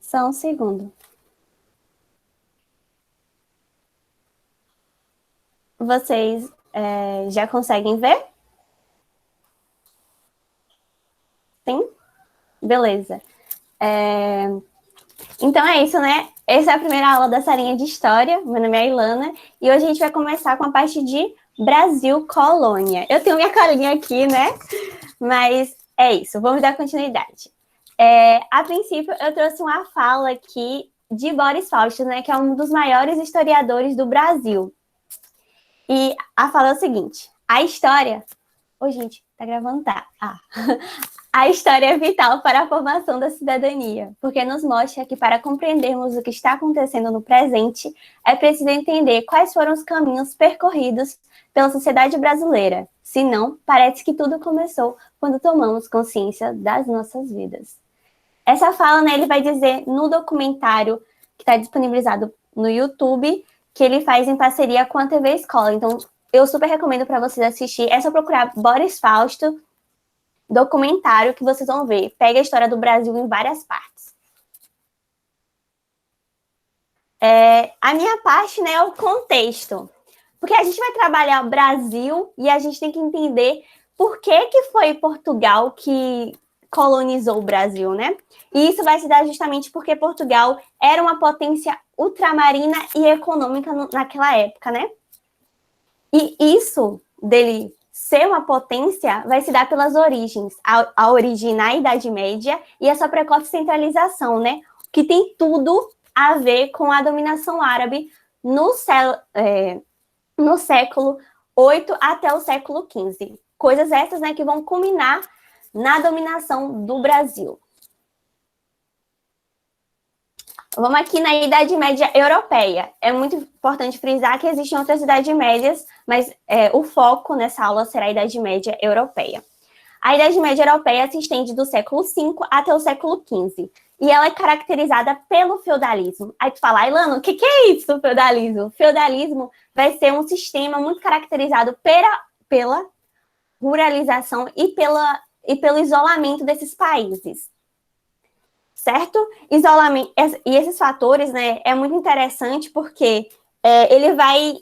Só um segundo. Vocês já conseguem ver? Sim? Beleza. Então é isso, né? Essa é a primeira aula dessa linha de história. Meu nome é Ilana e hoje a gente vai começar com a parte de Brasil Colônia. Eu tenho minha carinha aqui, né? Mas é isso, vamos dar continuidade. A princípio, eu trouxe uma fala aqui de Boris Fausto, né? Que é um dos maiores historiadores do Brasil. E a fala é o seguinte: a história. Ô, gente, tá gravando? Tá. A história é vital para a formação da cidadania, porque nos mostra que para compreendermos o que está acontecendo no presente, é preciso entender quais foram os caminhos percorridos pela sociedade brasileira. Senão, parece que tudo começou quando tomamos consciência das nossas vidas. Essa fala, né, ele vai dizer no documentário que está disponibilizado no YouTube, que ele faz em parceria com a TV Escola. Então, eu super recomendo para vocês assistir. É só procurar Boris Fausto, documentário, que vocês vão ver. Pega a história do Brasil em várias partes. A minha parte, né, é o contexto. Porque a gente vai trabalhar o Brasil e a gente tem que entender por que foi Portugal que colonizou o Brasil, né? E isso vai se dar justamente porque Portugal era uma potência ultramarina e econômica naquela época, né? E isso dele ser uma potência vai se dar pelas origens, a origem na Idade Média e a sua precoce centralização, né? Que tem tudo a ver com a dominação árabe no século VIII até o século XV. Coisas essas, né, que vão culminar na dominação do Brasil. Vamos aqui na Idade Média Europeia. É muito importante frisar que existem outras Idades Médias, mas o foco nessa aula será a Idade Média Europeia. A Idade Média Europeia se estende do século V até o século XV. E ela é caracterizada pelo feudalismo. Aí tu fala, Ilana, o que é isso, feudalismo? Feudalismo vai ser um sistema muito caracterizado pela ruralização e pelo isolamento desses países. Certo? Isolamento. E esses fatores, né, é muito interessante porque ele vai,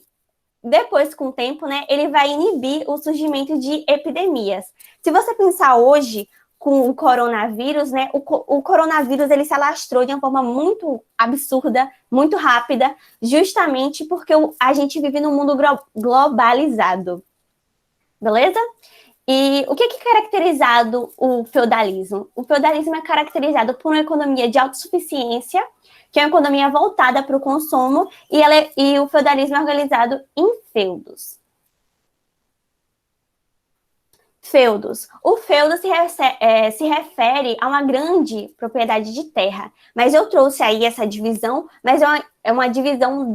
depois com o tempo, né, ele vai inibir o surgimento de epidemias. Se você pensar hoje com o coronavírus, né, o coronavírus ele se alastrou de uma forma muito absurda, muito rápida, justamente porque a gente vive num mundo globalizado. Beleza? E o que é caracterizado o feudalismo? O feudalismo é caracterizado por uma economia de autossuficiência, que é uma economia voltada para o consumo, e o feudalismo é organizado em feudos. Feudos. O feudo se refere a uma grande propriedade de terra, mas eu trouxe aí essa divisão, mas é uma divisão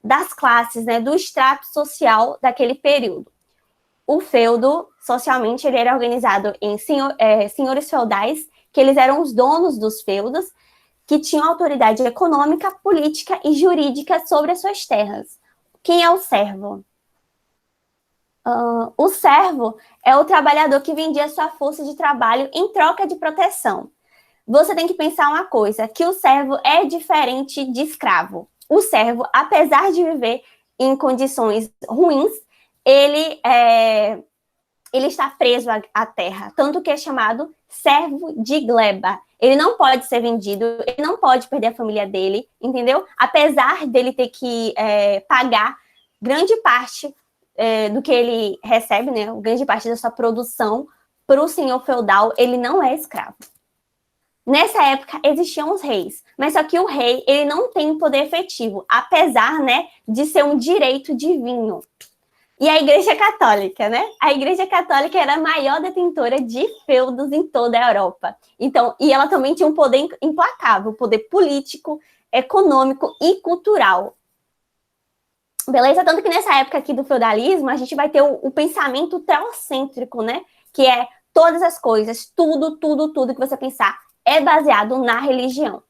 das classes, né, do extrato social daquele período. O feudo, socialmente, ele era organizado em senhores feudais, que eles eram os donos dos feudos, que tinham autoridade econômica, política e jurídica sobre as suas terras. Quem é o servo? O servo é o trabalhador que vendia sua força de trabalho em troca de proteção. Você tem que pensar uma coisa, que o servo é diferente de escravo. O servo, apesar de viver em condições ruins, ele está preso à terra, tanto que é chamado servo de gleba. Ele não pode ser vendido, ele não pode perder a família dele, entendeu? Apesar dele ter que pagar grande parte do que ele recebe, né? Grande parte da sua produção para o senhor feudal, ele não é escravo. Nessa época existiam os reis, mas só que o rei ele não tem poder efetivo, apesar, né, de ser um direito divino. E a Igreja Católica, né? A Igreja Católica era a maior detentora de feudos em toda a Europa. Então, e ela também tinha um poder implacável, poder político, econômico e cultural. Beleza? Tanto que nessa época aqui do feudalismo, a gente vai ter o pensamento teocêntrico, né? Que é todas as coisas, tudo que você pensar é baseado na religião.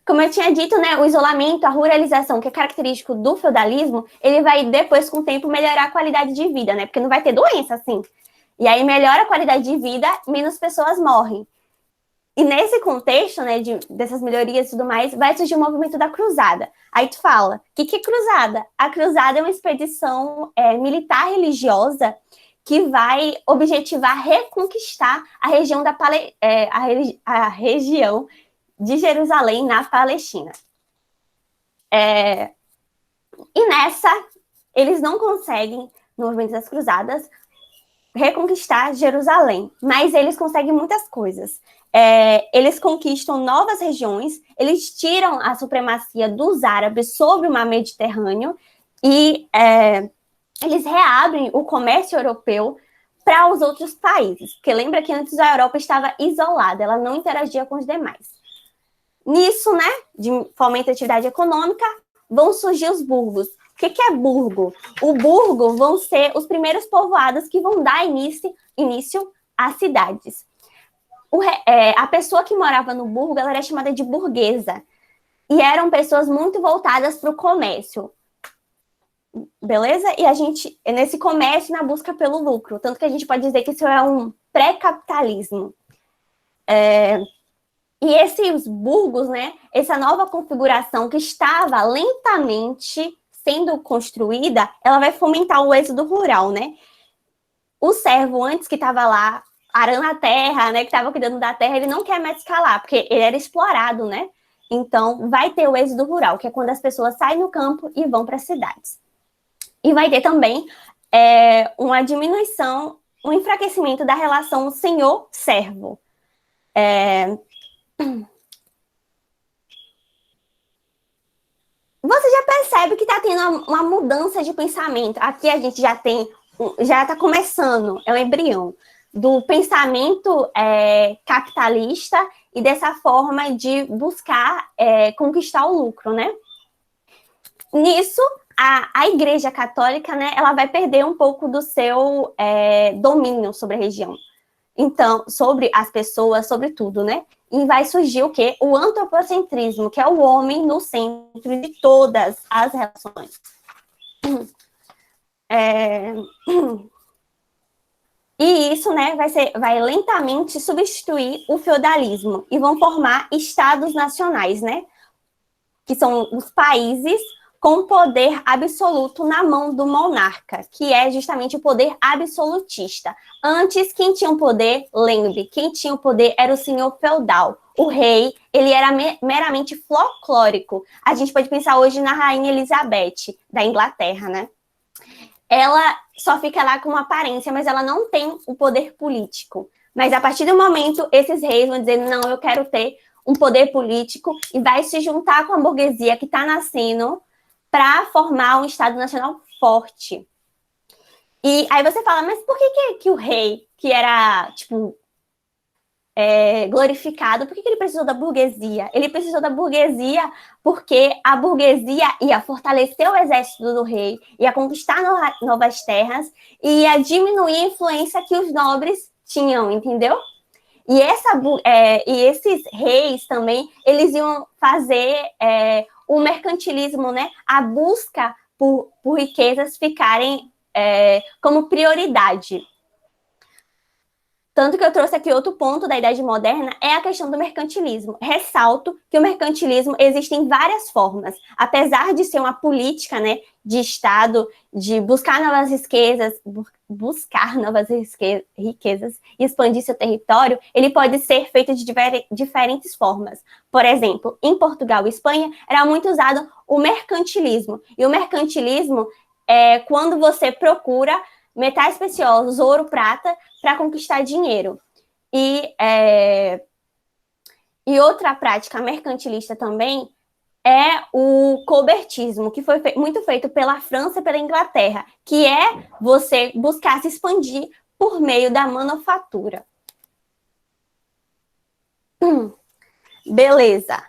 Como eu tinha dito, né, o isolamento, a ruralização, que é característico do feudalismo, ele vai depois, com o tempo, melhorar a qualidade de vida, né? Porque não vai ter doença, assim. E aí melhora a qualidade de vida, menos pessoas morrem. E nesse contexto, né, dessas melhorias e tudo mais, vai surgir o movimento da cruzada. Aí tu fala, o que é cruzada? A cruzada é uma expedição militar religiosa que vai objetivar reconquistar a região a região de Jerusalém na Palestina. E nessa, eles não conseguem, no movimento das cruzadas, reconquistar Jerusalém, mas eles conseguem muitas coisas. Eles conquistam novas regiões, eles tiram a supremacia dos árabes sobre o mar Mediterrâneo e eles reabrem o comércio europeu para os outros países, porque lembra que antes a Europa estava isolada, ela não interagia com os demais. Nisso, né, de fomento da atividade econômica, vão surgir os burgos. O que é burgo? O burgo vão ser os primeiros povoados que vão dar início às cidades. A pessoa que morava no burgo, ela era chamada de burguesa. E eram pessoas muito voltadas para o comércio. Beleza? E a gente, nesse comércio, na busca pelo lucro. Tanto que a gente pode dizer que isso é um pré-capitalismo. E esses burgos, né, essa nova configuração que estava lentamente sendo construída, ela vai fomentar o êxodo rural, né? O servo, antes que estava lá arando a terra, né, que estava cuidando da terra, ele não quer mais escalar, porque ele era explorado, né? Então, vai ter o êxodo rural, que é quando as pessoas saem do campo e vão para as cidades. E vai ter também uma diminuição, um enfraquecimento da relação senhor-servo. Você já percebe que está tendo uma mudança de pensamento. Aqui a gente já está começando, é um embrião, do pensamento capitalista e dessa forma de buscar conquistar o lucro, né? Nisso, a Igreja Católica, né, ela vai perder um pouco do seu domínio sobre a região. Então, sobre as pessoas, sobre tudo, né? E vai surgir o quê? O antropocentrismo, que é o homem no centro de todas as relações. E isso, né, vai lentamente substituir o feudalismo e vão formar estados nacionais, né? Que são os países com poder absoluto na mão do monarca, que é justamente o poder absolutista. Antes, quem tinha o poder, lembre, quem tinha o poder era o senhor feudal. O rei, ele era meramente folclórico. A gente pode pensar hoje na rainha Elizabeth, da Inglaterra, né? Ela só fica lá com uma aparência, mas ela não tem o poder político. Mas a partir do momento, esses reis vão dizer, não, eu quero ter um poder político, e vai se juntar com a burguesia que está nascendo para formar um Estado Nacional forte. E aí você fala, mas por que o rei, que era, tipo, glorificado, por que ele precisou da burguesia? Ele precisou da burguesia porque a burguesia ia fortalecer o exército do rei, ia conquistar novas terras, e ia diminuir a influência que os nobres tinham, entendeu? E esses reis também, eles iam fazer o mercantilismo, né? A busca por riquezas ficarem como prioridade. Tanto que eu trouxe aqui outro ponto da Idade Moderna, é a questão do mercantilismo. Ressalto que o mercantilismo existe em várias formas. Apesar de ser uma política, né, de Estado, de buscar novas riquezas, e expandir seu território, ele pode ser feito de diferentes formas. Por exemplo, em Portugal e Espanha, era muito usado o mercantilismo. E o mercantilismo é quando você procura metais preciosos, ouro, prata, para conquistar dinheiro. E outra prática mercantilista também é o cobertismo, que foi muito feito pela França e pela Inglaterra, que é você buscar se expandir por meio da manufatura. Beleza.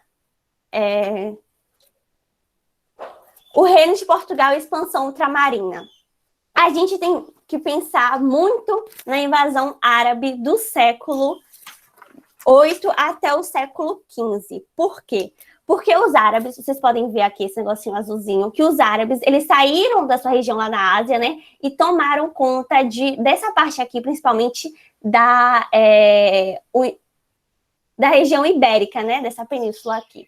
O Reino de Portugal e a expansão ultramarina. A gente tem que pensar muito na invasão árabe do século VIII até o século XV. Por quê? Porque os árabes, vocês podem ver aqui esse negocinho azulzinho, que os árabes, eles saíram da sua região lá na Ásia, né, e tomaram conta dessa parte aqui, principalmente da região ibérica, né, dessa península aqui.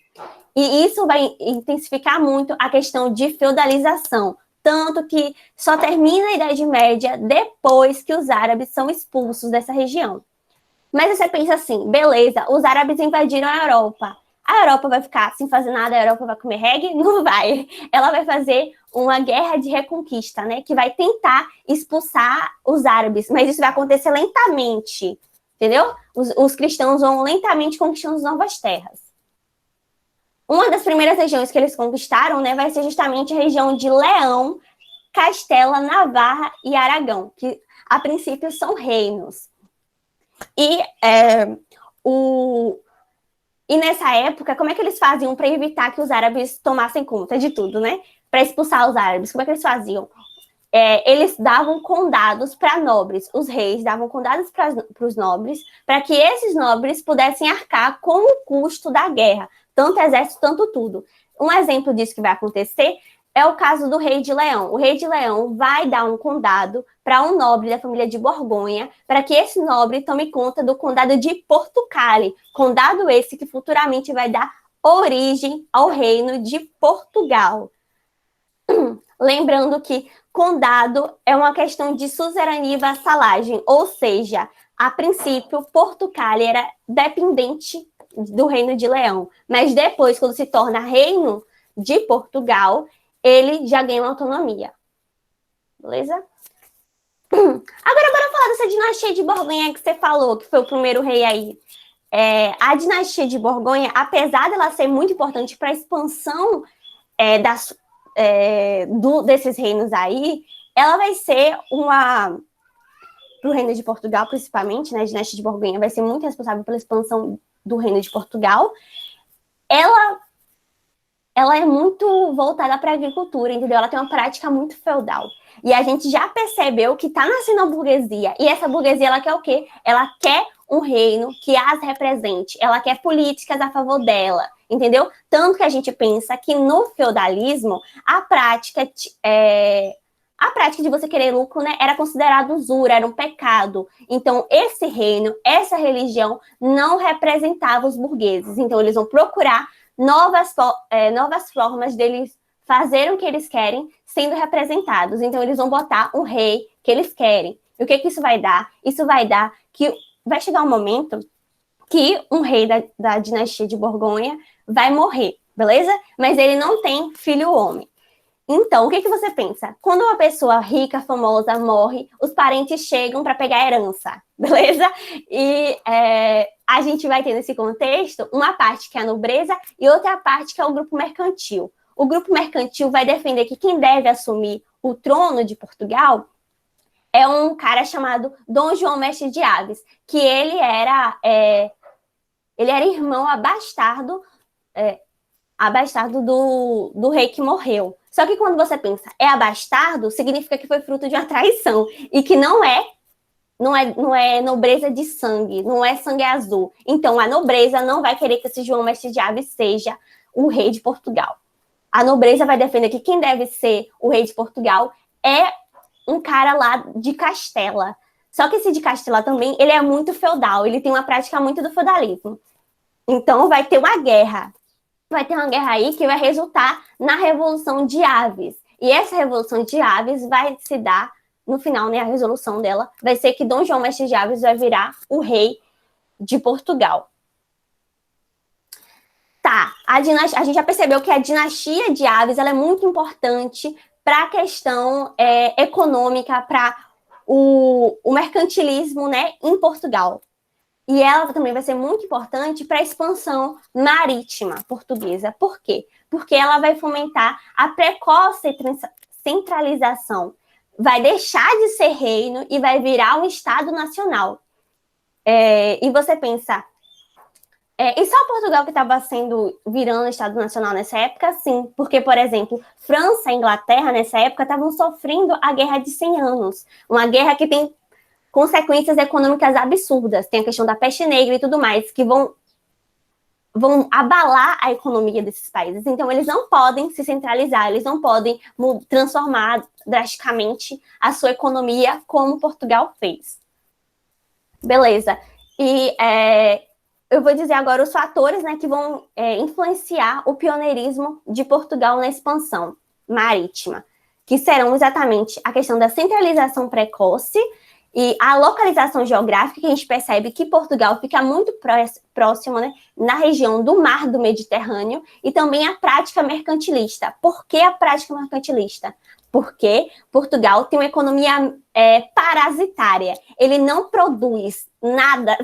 E isso vai intensificar muito a questão de feudalização, tanto que só termina a Idade Média depois que os árabes são expulsos dessa região. Mas você pensa assim, beleza, os árabes invadiram a Europa. A Europa vai ficar sem fazer nada, a Europa vai comer reggae? Não vai. Ela vai fazer uma guerra de reconquista, né? Que vai tentar expulsar os árabes, mas isso vai acontecer lentamente, entendeu? Os cristãos vão lentamente conquistando novas terras. Uma das primeiras regiões que eles conquistaram, né, vai ser justamente a região de Leão, Castela, Navarra e Aragão, que a princípio são reinos. E nessa época, como é que eles faziam para evitar que os árabes tomassem conta de tudo, né? Para expulsar os árabes, como é que eles faziam? Eles davam condados para nobres, os reis davam condados para os nobres, para que esses nobres pudessem arcar com o custo da guerra, tanto exército, tanto tudo. Um exemplo disso que vai acontecer é o caso do rei de Leão. O rei de Leão vai dar um condado para um nobre da família de Borgonha, para que esse nobre tome conta do condado de Portugal, condado esse que futuramente vai dar origem ao reino de Portugal. Lembrando que condado é uma questão de suzerania e vassalagem, ou seja, a princípio, Portugal era dependente do reino de Leão, mas depois, quando se torna reino de Portugal, ele já ganha uma autonomia. Beleza? Agora, bora falar dessa dinastia de Borgonha que você falou, que foi o primeiro rei aí. A dinastia de Borgonha, apesar dela ser muito importante para a expansão desses reinos aí, ela vai ser para o reino de Portugal, principalmente, né? A dinastia de Borgonha vai ser muito responsável pela expansão do reino de Portugal. Ela é muito voltada para a agricultura, entendeu? Ela tem uma prática muito feudal. E a gente já percebeu que está nascendo a burguesia. E essa burguesia, ela quer o quê? Ela quer um reino que as represente. Ela quer políticas a favor dela, entendeu? Tanto que a gente pensa que no feudalismo, a prática de você querer lucro, né, era considerado usura, era um pecado. Então, esse reino, essa religião, não representava os burgueses. Então, eles vão procurar novas formas deles fazerem o que eles querem sendo representados. Então, eles vão botar um rei que eles querem. E o que isso vai dar? Isso vai dar que vai chegar um momento que um rei da dinastia de Borgonha vai morrer, beleza? Mas ele não tem filho homem. Então, o que você pensa? Quando uma pessoa rica, famosa, morre, os parentes chegam para pegar a herança, beleza? E a gente vai ter nesse contexto uma parte que é a nobreza e outra parte que é o grupo mercantil. O grupo mercantil vai defender que quem deve assumir o trono de Portugal é um cara chamado Dom João Mestre de Aves, que ele era irmão abastardo do rei que morreu. Só que quando você pensa abastardo, significa que foi fruto de uma traição e que não é nobreza de sangue, não é sangue azul. Então a nobreza não vai querer que esse João Mestre de Aves seja o rei de Portugal. A nobreza vai defender que quem deve ser o rei de Portugal é um cara lá de Castela. Só que esse de Castela também, ele é muito feudal, ele tem uma prática muito do feudalismo. Então vai ter uma guerra. Vai ter uma guerra aí que vai resultar na Revolução de Aves. E essa Revolução de Aves vai se dar, no final, né, a resolução dela, vai ser que Dom João Mestre de Aves vai virar o rei de Portugal. Tá, a gente já percebeu que a dinastia de Aves ela é muito importante para a questão econômica, para o mercantilismo, né, em Portugal. E ela também vai ser muito importante para a expansão marítima portuguesa. Por quê? Porque ela vai fomentar a precoce centralização. Vai deixar de ser reino e vai virar um Estado nacional. E você pensa, e só Portugal que estava virando Estado nacional nessa época? Sim, porque, por exemplo, França e Inglaterra nessa época estavam sofrendo a Guerra de 100 Anos. Uma guerra que tem consequências econômicas absurdas. Tem a questão da peste negra e tudo mais, que vão vão abalar a economia desses países. Então, eles não podem se centralizar, eles não podem transformar drasticamente a sua economia como Portugal fez. Beleza. E eu vou dizer agora os fatores, né, que vão influenciar o pioneirismo de Portugal na expansão marítima, que serão exatamente a questão da centralização precoce e a localização geográfica, que a gente percebe que Portugal fica muito próximo, né, na região do mar do Mediterrâneo, e também a prática mercantilista. Por que a prática mercantilista? Porque Portugal tem uma economia parasitária. Ele não produz nada,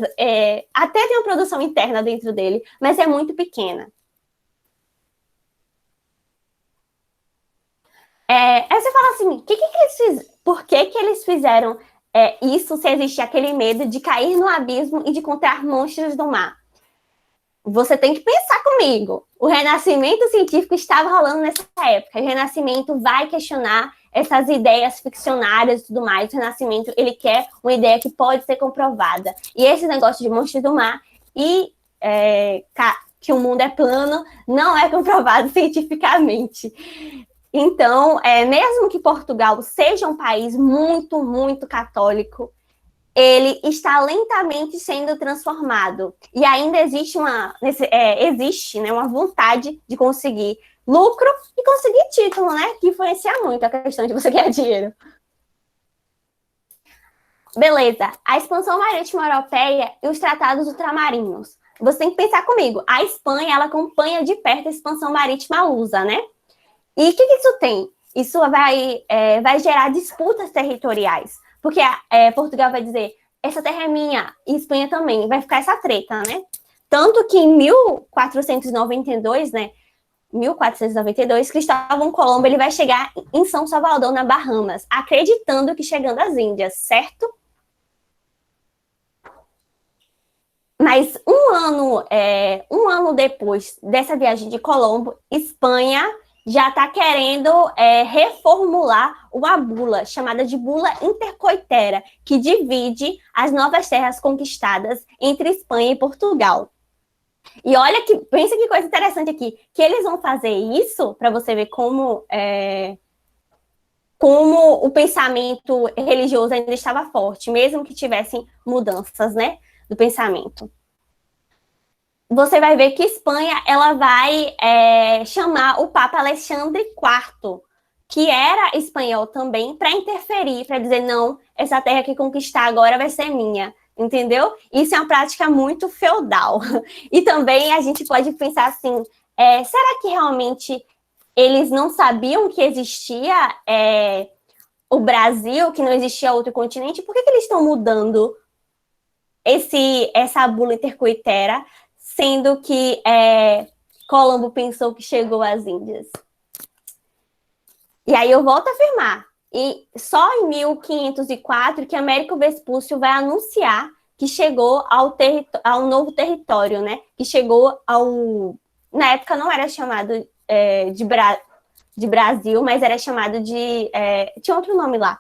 até tem uma produção interna dentro dele, mas é muito pequena. Aí você fala assim, por que eles fizeram isso se existe aquele medo de cair no abismo e de encontrar monstros do mar? Você tem que pensar comigo. O renascimento científico estava rolando nessa época. O renascimento vai questionar essas ideias ficcionárias e tudo mais. O renascimento, ele quer uma ideia que pode ser comprovada. E esse negócio de monstros do mar e que o mundo é plano não é comprovado cientificamente. Então, mesmo que Portugal seja um país muito, muito católico, ele está lentamente sendo transformado. E ainda existe uma vontade de conseguir lucro e conseguir título, né? Que influencia muito a questão de você ganhar dinheiro. Beleza. A expansão marítima europeia e os tratados ultramarinos. Você tem que pensar comigo. A Espanha, ela acompanha de perto a expansão marítima lusa, né? E o que isso tem? Isso vai gerar disputas territoriais. Porque Portugal vai dizer, essa terra é minha, e Espanha também. Vai ficar essa treta, né? Tanto que em 1492, né? 1492, Cristóvão Colombo ele vai chegar em São Salvador, na Bahamas, acreditando que chegando às Índias, certo? Mas um ano depois dessa viagem de Colombo, Espanha já está querendo reformular uma bula, chamada de Bula Intercoitera, que divide as novas terras conquistadas entre Espanha e Portugal. E olha pensa que coisa interessante aqui, que eles vão fazer isso, para você ver como o pensamento religioso ainda estava forte, mesmo que tivessem mudanças, né, do pensamento. Você vai ver que Espanha ela vai chamar o Papa Alexandre IV, que era espanhol também, para interferir, para dizer, não, essa terra que conquistar agora vai ser minha, entendeu? Isso é uma prática muito feudal. E também a gente pode pensar assim, será que realmente eles não sabiam que existia o Brasil, que não existia outro continente? Por que eles estão mudando essa bula intercoitera, sendo que Colombo pensou que chegou às Índias? E aí eu volto a afirmar, e só em 1504 que Américo Vespúcio vai anunciar que chegou ao novo território, né? Que chegou na época não era chamado de Brasil, mas era chamado tinha outro nome lá.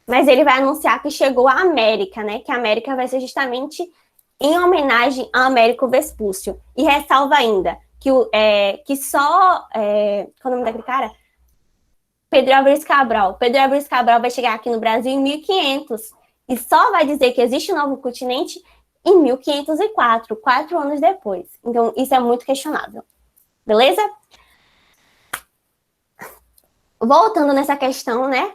Mas ele vai anunciar que chegou à América, né? Que a América vai ser justamente em homenagem a Américo Vespúcio. E ressalva ainda que só... qual é o nome daquele cara? Pedro Álvares Cabral. Pedro Álvares Cabral vai chegar aqui no Brasil em 1500 e só vai dizer que existe um novo continente em 1504, 4 anos depois. Então, isso é muito questionável. Beleza? Voltando nessa questão, né?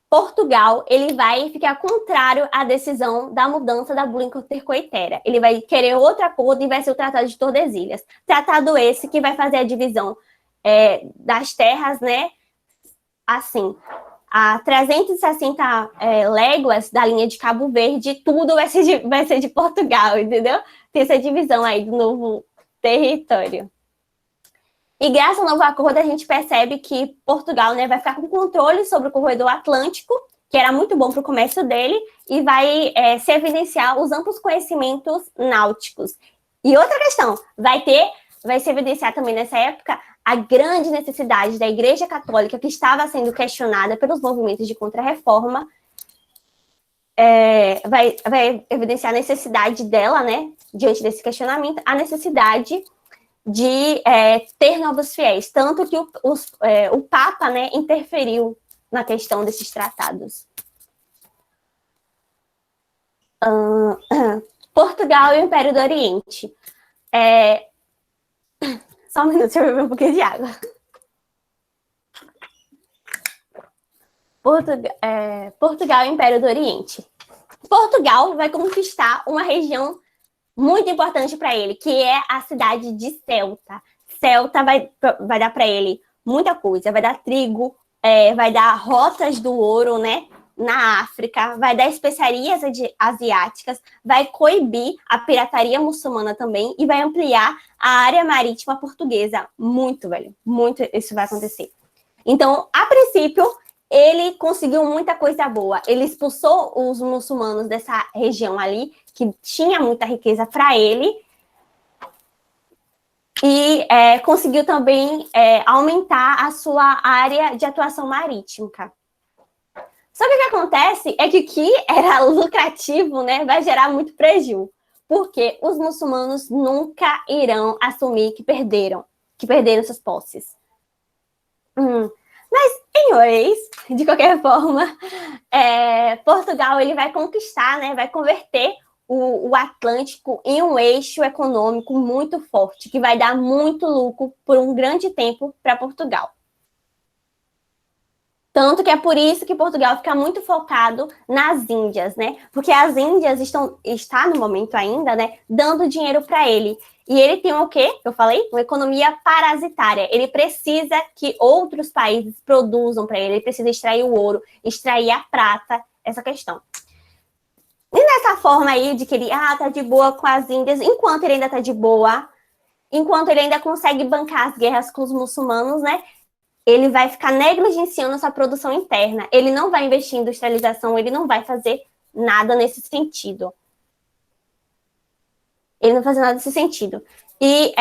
Portugal, ele vai ficar contrário à decisão da mudança da bula intercoitera. Ele vai querer outro acordo e vai ser o Tratado de Tordesilhas. Tratado esse que vai fazer a divisão das terras, né? Assim, a 360 léguas da linha de Cabo Verde, tudo vai ser de Portugal, entendeu? Tem essa divisão aí do novo território. E graças ao novo acordo, a gente percebe que Portugal, né, vai ficar com controle sobre o corredor atlântico, que era muito bom para o comércio dele, e vai se evidenciar os amplos conhecimentos náuticos. E outra questão, vai se evidenciar também nessa época a grande necessidade da Igreja Católica, que estava sendo questionada pelos movimentos de contra-reforma, vai evidenciar a necessidade dela, né, diante desse questionamento, a necessidade de ter novos fiéis, tanto que o Papa, né, interferiu na questão desses tratados. Portugal e o Império do Oriente. Só um minuto, deixa eu beber um pouquinho de água. Portugal e Império do Oriente. Portugal vai conquistar uma região muito importante para ele, que é a cidade de Ceuta. Ceuta vai dar para ele muita coisa, vai dar trigo, vai dar rotas do ouro, né, na África, vai dar especiarias asiáticas, vai coibir a pirataria muçulmana também e vai ampliar a área marítima portuguesa. Muito, velho, muito isso vai acontecer. Então, a princípio, ele conseguiu muita coisa boa. Ele expulsou os muçulmanos dessa região ali, que tinha muita riqueza para ele, e conseguiu também aumentar a sua área de atuação marítima. Só que o que acontece é que o que era lucrativo, né, vai gerar muito prejuízo, porque os muçulmanos nunca irão assumir que perderam suas posses. Mas, anyways, de qualquer forma, Portugal ele vai conquistar, né, vai converter o Atlântico em um eixo econômico muito forte, que vai dar muito lucro por um grande tempo para Portugal. Tanto que é por isso que Portugal fica muito focado nas Índias, né? Porque as Índias está no momento ainda, né, dando dinheiro para ele. E ele tem o quê? Eu falei? Uma economia parasitária. Ele precisa que outros países produzam para ele. Ele precisa extrair o ouro, extrair a prata, essa questão. E nessa forma aí de que ele tá de boa com as Índias, enquanto ele ainda tá de boa, enquanto ele ainda consegue bancar as guerras com os muçulmanos, né? Ele vai ficar negligenciando a sua produção interna. Ele não vai investir em industrialização, ele não vai fazer nada nesse sentido. Ele não vai fazer nada nesse sentido. E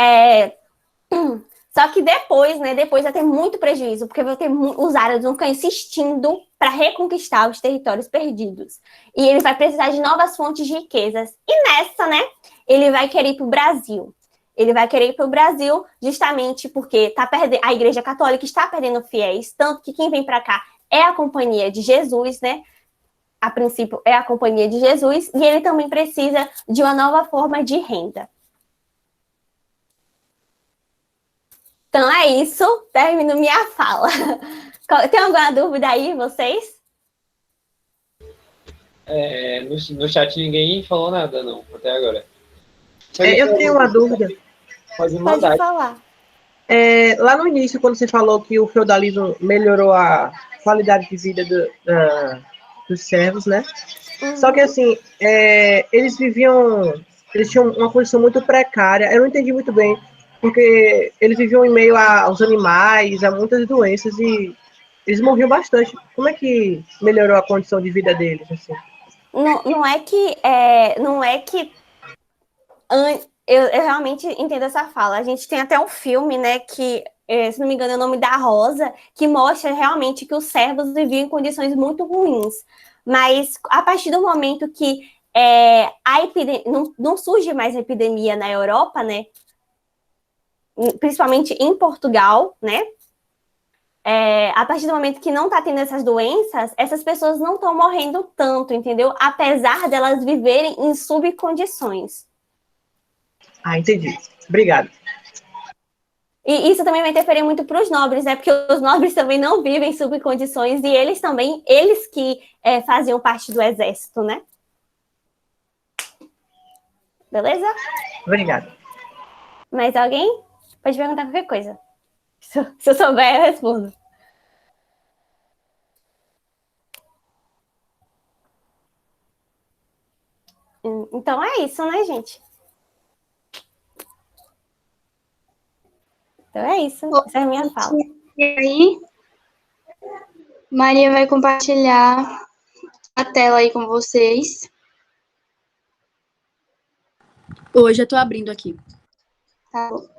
só que depois, né? Depois vai ter muito prejuízo, porque os árabes vão ficar insistindo para reconquistar os territórios perdidos. E ele vai precisar de novas fontes de riquezas. E nessa, né? Ele vai querer ir para o Brasil. Ele vai querer ir para o Brasil justamente porque a Igreja Católica está perdendo fiéis, tanto que quem vem para cá é a Companhia de Jesus, né? A princípio é a Companhia de Jesus, e ele também precisa de uma nova forma de renda. Então é isso, termino minha fala. Tem alguma dúvida aí, vocês? No chat ninguém falou nada, não, até agora. Eu tenho uma dúvida. Pode falar. Lá no início, quando você falou que o feudalismo melhorou a qualidade de vida dos servos, né? Só que, assim, eles tinham uma condição muito precária. Eu não entendi muito bem, porque eles viviam em meio aos animais, a muitas doenças, e eles morriam bastante. Como é que melhorou a condição de vida deles, assim? Não é que eu realmente entendo essa fala. A gente tem até um filme, né, que, se não me engano, é o Nome da Rosa, que mostra realmente que os servos viviam em condições muito ruins. Mas a partir do momento que não surge mais epidemia na Europa, né, principalmente em Portugal, né, a partir do momento que não está tendo essas doenças, essas pessoas não estão morrendo tanto, entendeu? Apesar delas viverem em subcondições. Entendi. Obrigado. E isso também vai interferir muito para os nobres, né? Porque os nobres também não vivem sob condições, e eles que faziam parte do exército, né? Beleza? Obrigado. Mais alguém? Pode perguntar qualquer coisa. Se eu souber, eu respondo. Então é isso, né, gente? Então é isso. Essa é a minha fala. E aí, Maria vai compartilhar a tela aí com vocês. Hoje eu tô abrindo aqui. Tá bom.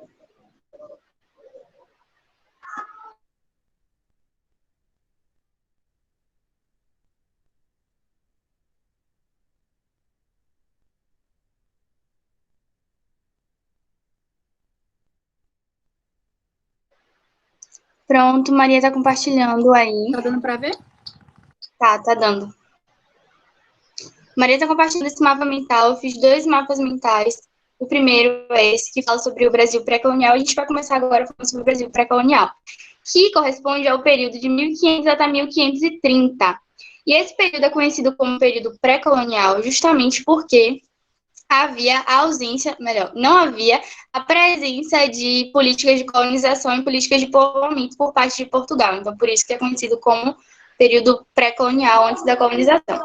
Pronto, Maria tá compartilhando aí. Tá dando pra ver? Tá dando. Maria tá compartilhando esse mapa mental. Eu fiz 2 mapas mentais. O primeiro é esse, que fala sobre o Brasil pré-colonial. A gente vai começar agora falando sobre o Brasil pré-colonial, que corresponde ao período de 1500 até 1530. E esse período é conhecido como período pré-colonial justamente porque havia a ausência, melhor, não havia a presença de políticas de colonização e políticas de povoamento por parte de Portugal. Então, por isso que é conhecido como período pré-colonial, antes da colonização.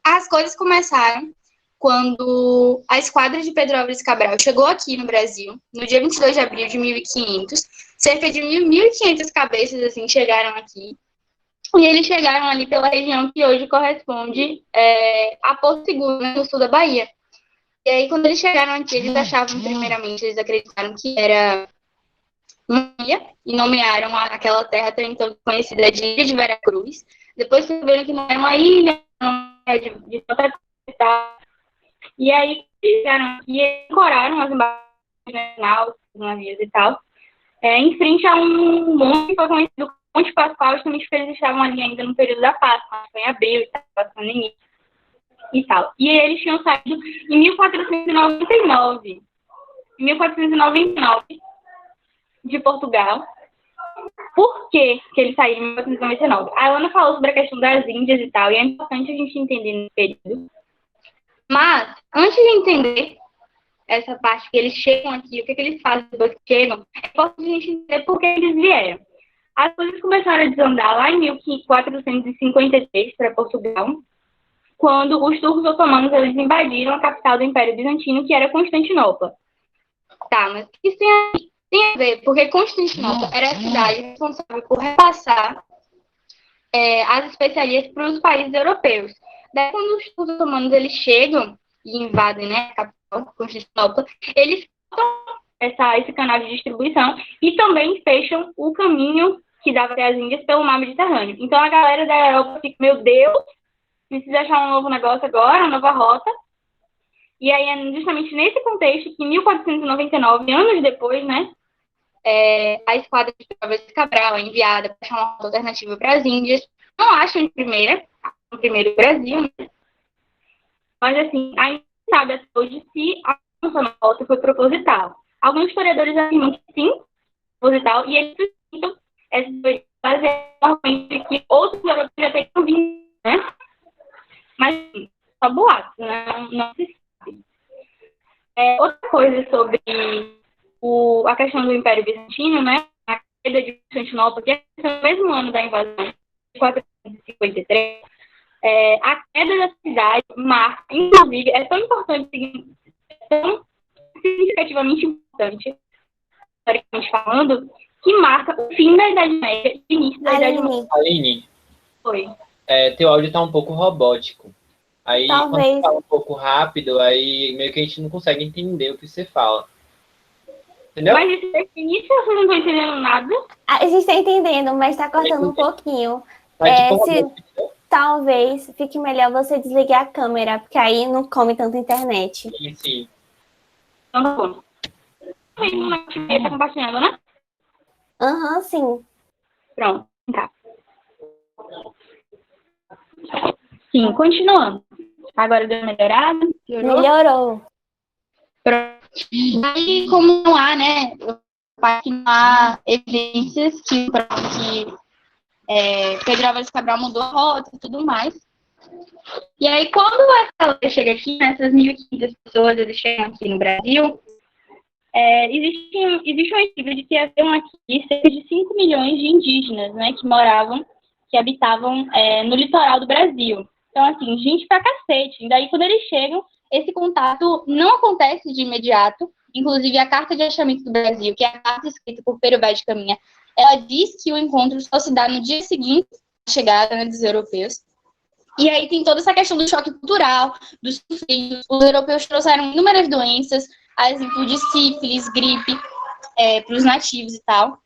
As coisas começaram quando a esquadra de Pedro Álvares Cabral chegou aqui no Brasil, no dia 22 de abril de 1500. Cerca de 1.500 cabeças, assim, chegaram aqui. E eles chegaram ali pela região que hoje corresponde a Porto Seguro, né, no sul da Bahia. E aí, quando eles chegaram aqui, eles achavam, primeiramente, eles acreditaram que era uma ilha, e nomearam aquela terra até então conhecida de Ilha de Veracruz. Depois perceberam que não era uma ilha, não era de Santa Catarina. E aí, eles chegaram aqui e ancoraram as embarcações, os navios e tal, em frente a um monte que foi conhecido como Monte Pascoal, justamente porque eles estavam ali ainda no período da Páscoa, foi em abril, estava passando início e tal. E eles tinham saído em 1499. Em 1499, de Portugal. Por que eles saíram em 1499? A Alana falou sobre a questão das Índias e tal, e é importante a gente entender nesse período. Mas, antes de entender essa parte que eles chegam aqui, o que eles fazem depois que chegam, é importante a gente entender por que eles vieram. As coisas começaram a desandar lá em 1453 para Portugal, quando os turcos otomanos eles invadiram a capital do Império Bizantino, que era Constantinopla. Tá, mas isso tem a ver, porque Constantinopla era a cidade responsável por repassar as especiarias para os países europeus. Daí, quando os turcos otomanos eles chegam e invadem, né, a capital, Constantinopla, eles cortam esse canal de distribuição e também fecham o caminho que dava até as Índias pelo mar Mediterrâneo. Então, a galera da Europa fica, meu Deus, precisa achar um novo negócio agora, uma nova rota. E aí, é justamente nesse contexto que, em 1499, anos depois, né, a esquadra de Álvares Cabral é enviada para achar uma rota alternativa para as Índias. Não acham de primeira, no primeiro Brasil, né? Mas, assim, ainda não sabe até hoje se a rota foi proposital. Alguns historiadores afirmam que sim, proposital, e eles sustentam essa teoria baseada que outros europeus já tenham vindo, né? Mas, sim, só boatos, né? Não se sabe. Outra coisa sobre a questão do Império Bizantino, né? A queda de Constantinopla, que é no mesmo ano da invasão, de 453, a queda da cidade marca, inclusive, é tão importante, tão significativamente importante, historicamente falando, que marca o fim da Idade Média e o início da Idade Média. Aline, Oi. Teu áudio está um pouco robótico. Aí, Talvez. quando você fala um pouco rápido, aí meio que a gente não consegue entender o que você fala. Entendeu? Mas isso início eu não estou entendendo nada. A gente está entendendo, mas está cortando um pouquinho. Talvez fique melhor você desligar a câmera, porque aí não come tanta internet. Sim. Então tá bom. Você tá compartilhando, né? Aham, sim. Pronto, tá. Sim, continuando. Agora deu uma melhorada? Melhorou. Pronto. Aí, como não há, né? Não há evidências que Pedro Álvares Cabral mudou a rota e tudo mais. E aí, quando essa lei chega aqui, essas 1.500 pessoas, eles chegam aqui no Brasil, existe uma estima de que haviam aqui cerca de 5 milhões de indígenas, né, que habitavam no litoral do Brasil. Então, assim, gente pra cacete. E daí, quando eles chegam, esse contato não acontece de imediato. Inclusive, a Carta de Achamento do Brasil, que é a carta escrita por Pero Vaz de Caminha, ela diz que o encontro só se dá no dia seguinte à chegada, né, dos europeus. E aí tem toda essa questão do choque cultural, dos sofridos. Os europeus trouxeram inúmeras doenças, a exemplo de sífilis, gripe, para os nativos e tal.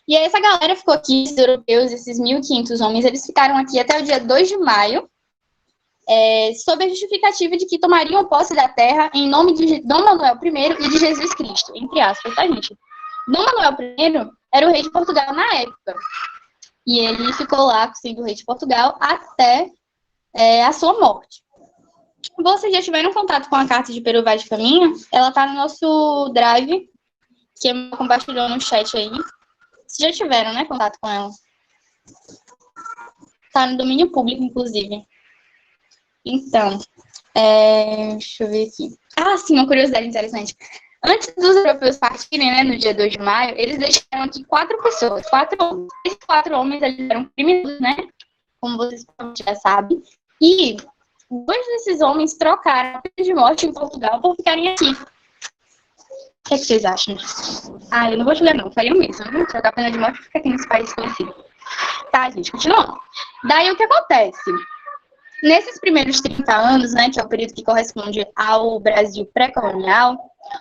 E aí essa galera ficou aqui, esses europeus, esses 1.500 homens, eles ficaram aqui até o dia 2 de maio, sob a justificativa de que tomariam posse da terra em nome de Dom Manuel I e de Jesus Cristo, entre aspas, tá, gente? Dom Manuel I era o rei de Portugal na época. E ele ficou lá sendo o rei de Portugal até a sua morte. Vocês já tiveram contato com a carta de Peru Vaz de Caminha? Ela tá no nosso drive, que compartilhou no chat aí. Vocês já tiveram, né, contato com ela? Tá no domínio público, inclusive. Então, deixa eu ver aqui. Ah, sim, uma curiosidade interessante. Antes dos europeus partirem, né, no dia 2 de maio, eles deixaram aqui 4 pessoas, 4 homens. Esses 4 homens, eles eram criminosos, né? Como vocês já sabem. E 2 desses homens trocaram a pena de morte em Portugal por ficarem aqui. O que vocês acham? Eu não vou julgar, não. Faria o mesmo, né? Trocar a pena de morte e ficar aqui nesse país conhecido. Tá, gente, continuando. Daí, o que acontece? Nesses primeiros 30 anos, né, que é o período que corresponde ao Brasil pré-colonial,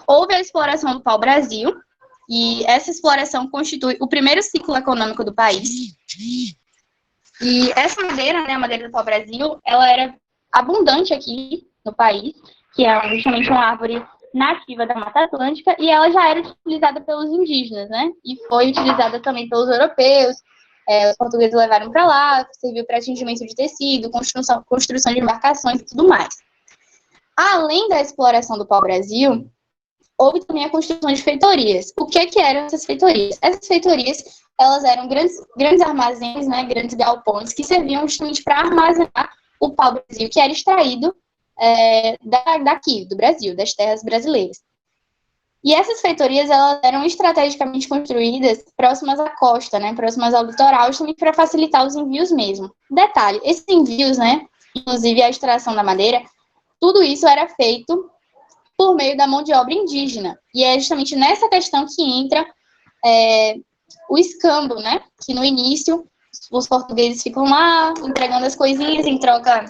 houve a exploração do pau-brasil, e essa exploração constitui o primeiro ciclo econômico do país. E essa madeira, né, a madeira do pau-brasil, ela era abundante aqui no país, que é justamente uma árvore nativa da Mata Atlântica, e ela já era utilizada pelos indígenas, né, e foi utilizada também pelos europeus. Os portugueses levaram para lá, serviu para tingimento de tecido, construção de embarcações e tudo mais. Além da exploração do pau-brasil, houve também a construção de feitorias. O que eram essas feitorias? Essas feitorias, elas eram grandes armazéns, né, grandes galpões, que serviam justamente para armazenar o pau-brasil, que era extraído daqui, do Brasil, das terras brasileiras. E essas feitorias, elas eram estrategicamente construídas próximas à costa, né, próximas ao litoral, justamente para facilitar os envios mesmo. Detalhe, esses envios, né, inclusive a extração da madeira, tudo isso era feito por meio da mão de obra indígena. E é justamente nessa questão que entra o escambo, né, que no início os portugueses ficam lá entregando as coisinhas em troca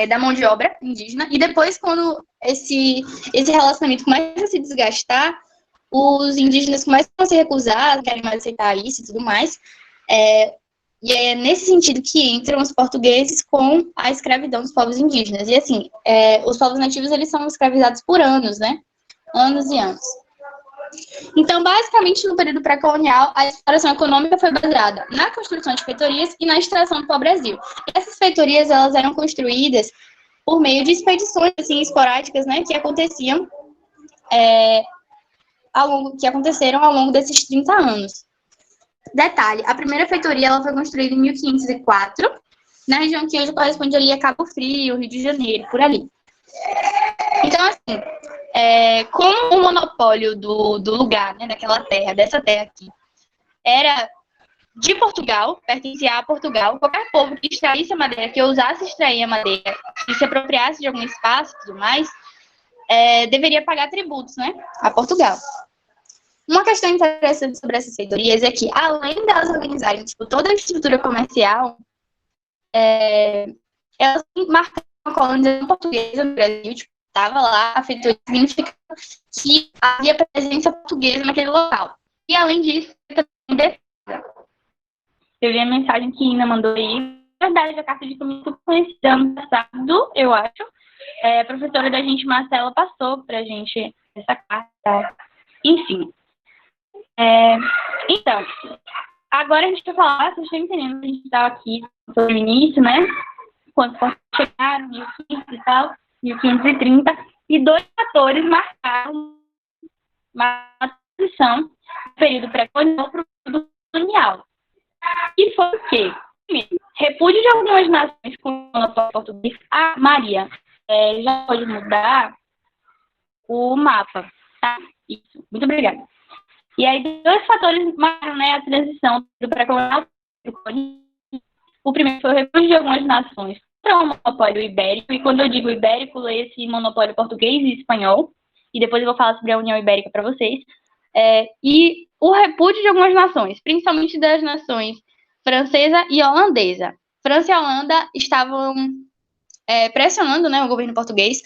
da mão de obra indígena, e depois, quando esse relacionamento começa a se desgastar, os indígenas começam a se recusar, não querem mais aceitar isso e tudo mais, e é nesse sentido que entram os portugueses com a escravidão dos povos indígenas. E assim, os povos nativos, eles são escravizados por anos, né? Anos e anos. Então, basicamente, no período pré-colonial, a exploração econômica foi baseada na construção de feitorias e na extração do pau-brasil. Essas feitorias, elas eram construídas por meio de expedições assim, esporádicas, né, que aconteceram ao longo desses 30 anos. Detalhe, a primeira feitoria ela foi construída em 1504, na região que hoje corresponde ali a Cabo Frio, Rio de Janeiro, por ali. Então, assim, como o monopólio do lugar, né, daquela terra, dessa terra aqui, era de Portugal, pertencia a Portugal, qualquer povo que extraísse a madeira, que ousasse extrair a madeira e se apropriasse de algum espaço e tudo mais, deveria pagar tributos, né, a Portugal. Uma questão interessante sobre essas feitorias é que, além delas organizarem toda a estrutura comercial, elas marcaram a colonização portuguesa no Brasil, estava lá, a feitoria significa que havia presença portuguesa naquele local. E, além disso, também defesa. Eu vi a mensagem que Ina mandou aí. Na verdade, a carta de comissão conhecida ano passado, eu acho. A professora da gente, Marcela, passou para a gente essa carta. Enfim. Então, agora a gente vai falar, vocês estão entendendo, a gente estava aqui sobre o início, né? Quando chegaram, 1500 e tal, 1530, e 2 fatores marcaram uma transição do período pré-colonial para o período colonial. E foi o quê? Primeiro, repúdio de algumas nações com o monopólio português. Maria, já pode mudar o mapa, tá? Isso, muito obrigada. E aí, 2 fatores marcaram, né, a transição do pré-colonial para o colonial. O primeiro foi o repúdio de algumas nações contra o monopólio ibérico, e quando eu digo ibérico, leio esse monopólio português e espanhol, e depois eu vou falar sobre a União Ibérica para vocês. E o repúdio de algumas nações, principalmente das nações francesa e holandesa. França e Holanda estavam pressionando, né, o governo português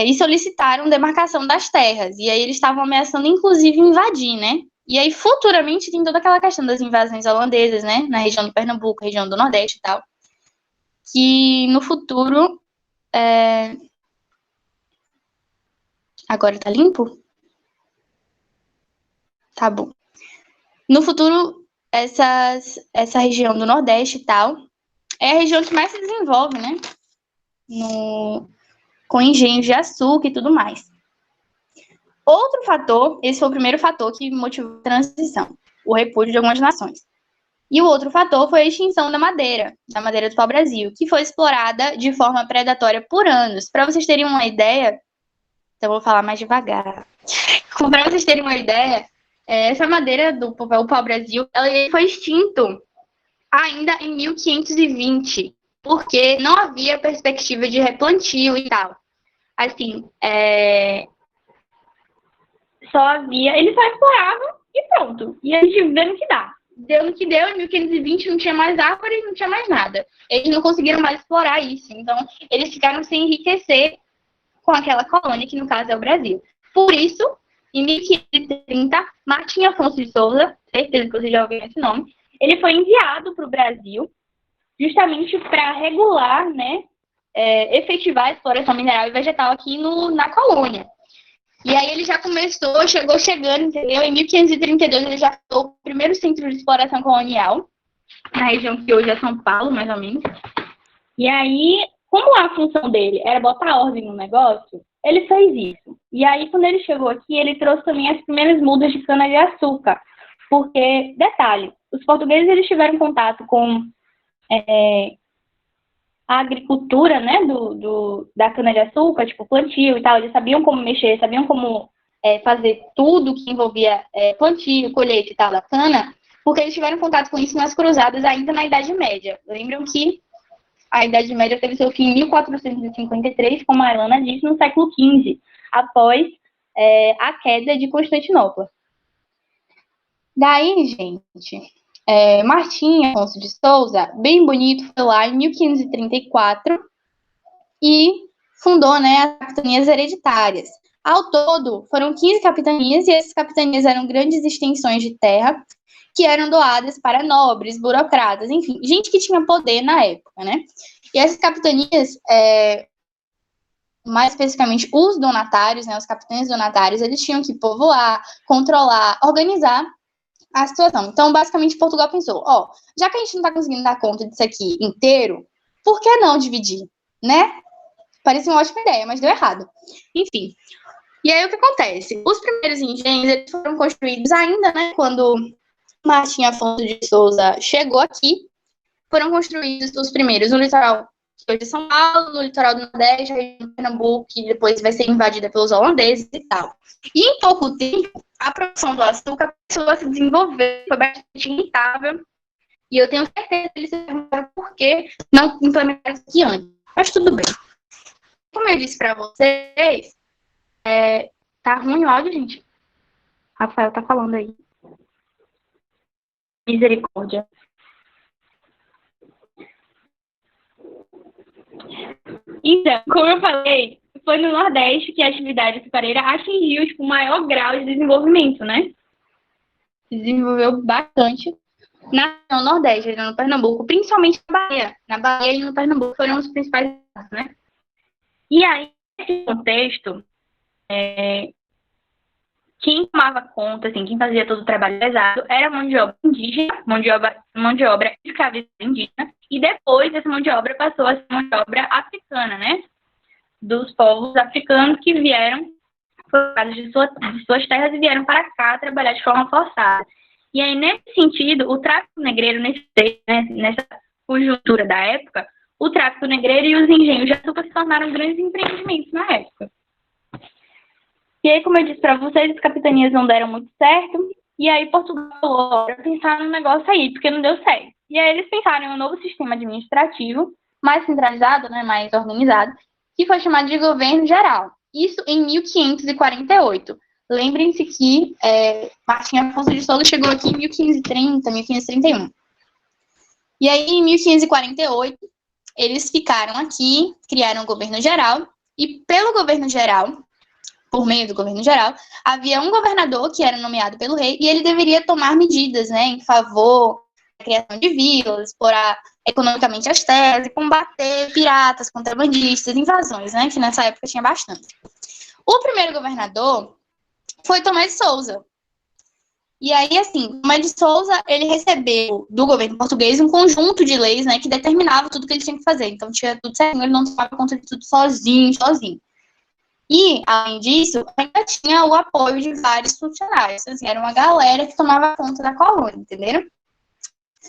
e solicitaram demarcação das terras. E aí eles estavam ameaçando, inclusive, invadir, né? E aí, futuramente, tem toda aquela questão das invasões holandesas, né? Na região do Pernambuco, região do Nordeste e tal. Que, no futuro... Agora tá limpo? Tá bom. No futuro, essa região do Nordeste e tal é a região que mais se desenvolve, né? Com engenhos de açúcar e tudo mais. Outro fator, esse foi o primeiro fator que motivou a transição, o repúdio de algumas nações. E o outro fator foi a extinção da madeira do pau-brasil, que foi explorada de forma predatória por anos. Para vocês terem uma ideia, então eu vou falar mais devagar. Para vocês terem uma ideia, essa madeira do pau-brasil, ela foi extinto ainda em 1520, porque não havia perspectiva de replantio e tal. Assim, eles só exploravam e pronto. E a gente vê no que dá. Deu no que deu, em 1520 não tinha mais árvore, não tinha mais nada. Eles não conseguiram mais explorar isso. Então, eles ficaram sem enriquecer com aquela colônia, que no caso é o Brasil. Por isso, em 1530, Martim Afonso de Souza, certeza que vocês já ouviram esse nome, ele foi enviado para o Brasil justamente para regular, né, efetivar a exploração mineral e vegetal aqui na colônia. E aí ele já chegou chegando, entendeu? Em 1532 ele já foi o primeiro centro de exploração colonial, na região que hoje é São Paulo, mais ou menos. E aí, como a função dele era botar ordem no negócio, ele fez isso. E aí, quando ele chegou aqui, ele trouxe também as primeiras mudas de cana-de-açúcar. Porque, detalhe, os portugueses eles tiveram contato com a agricultura, né, da cana-de-açúcar, tipo plantio e tal, eles sabiam como mexer, sabiam como fazer tudo que envolvia plantio, colheita e tal da cana, porque eles tiveram contato com isso nas cruzadas ainda na Idade Média. Lembram que a Idade Média teve seu fim em 1453, como a Ilana disse, no século XV, após a queda de Constantinopla. Daí, gente, Martim Afonso de Souza, bem bonito, foi lá em 1534 e fundou, né, as capitanias hereditárias. Ao todo, foram 15 capitanias, e essas capitanias eram grandes extensões de terra que eram doadas para nobres, burocratas, enfim, gente que tinha poder na época, né? E essas capitanias, mais especificamente os donatários, né, os capitães donatários, eles tinham que povoar, controlar, organizar a situação. Então, basicamente, Portugal pensou, já que a gente não está conseguindo dar conta disso aqui inteiro, por que não dividir, né? Parecia uma ótima ideia, mas deu errado. Enfim. E aí, o que acontece? Os primeiros engenhos, eles foram construídos ainda, né, quando Martim Afonso de Souza chegou aqui, foram construídos os primeiros no litoral que hoje é São Paulo, no litoral do Nordeste, a região de Pernambuco, que depois vai ser invadida pelos holandeses e tal. E em pouco tempo, a produção do açúcar começou a se desenvolver, foi bastante rentável, e eu tenho certeza que eles se perguntaram por que não implementaram isso aqui antes. Mas tudo bem. Como eu disse para vocês, tá ruim o áudio, gente? Rafael tá falando aí. Misericórdia. Então, como eu falei, foi no Nordeste que a atividade açucareira atingiu o maior grau de desenvolvimento, né? Se desenvolveu bastante no Nordeste, no Pernambuco, principalmente na Bahia. Na Bahia e no Pernambuco foram os principais, né? E aí, nesse contexto, quem tomava conta, assim, quem fazia todo o trabalho pesado era mão de obra indígena, mão de obra escravizada indígena, e depois essa mão de obra passou a ser mão de obra africana, né? Dos povos africanos que vieram de suas terras e vieram para cá trabalhar de forma forçada. E aí, nesse sentido, o tráfico negreiro, nessa conjuntura da época, o tráfico negreiro e os engenhos de açúcar se tornaram grandes empreendimentos na época. E aí, como eu disse para vocês, as capitanias não deram muito certo, e aí Portugal falou, bora pensar num negócio aí, porque não deu certo. E aí eles pensaram em um novo sistema administrativo, mais centralizado, né, mais organizado, que foi chamado de governo geral. Isso em 1548. Lembrem-se que Martim Afonso de Souza chegou aqui em 1530, 1531. E aí, em 1548, eles ficaram aqui, criaram o governo geral, e pelo governo geral, por meio do governo geral, havia um governador que era nomeado pelo rei, e ele deveria tomar medidas, né, em favor da criação de vilas, explorar economicamente as terras e combater piratas, contrabandistas, invasões, né, que nessa época tinha bastante. O primeiro governador foi Tomé de Souza. E aí, assim, Tomé de Souza, ele recebeu do governo português um conjunto de leis, né, que determinava tudo que ele tinha que fazer. Então, tinha tudo certinho, ele não tomava conta de tudo sozinho. E, além disso, ainda tinha o apoio de vários funcionários. Assim, era uma galera que tomava conta da colônia, entenderam?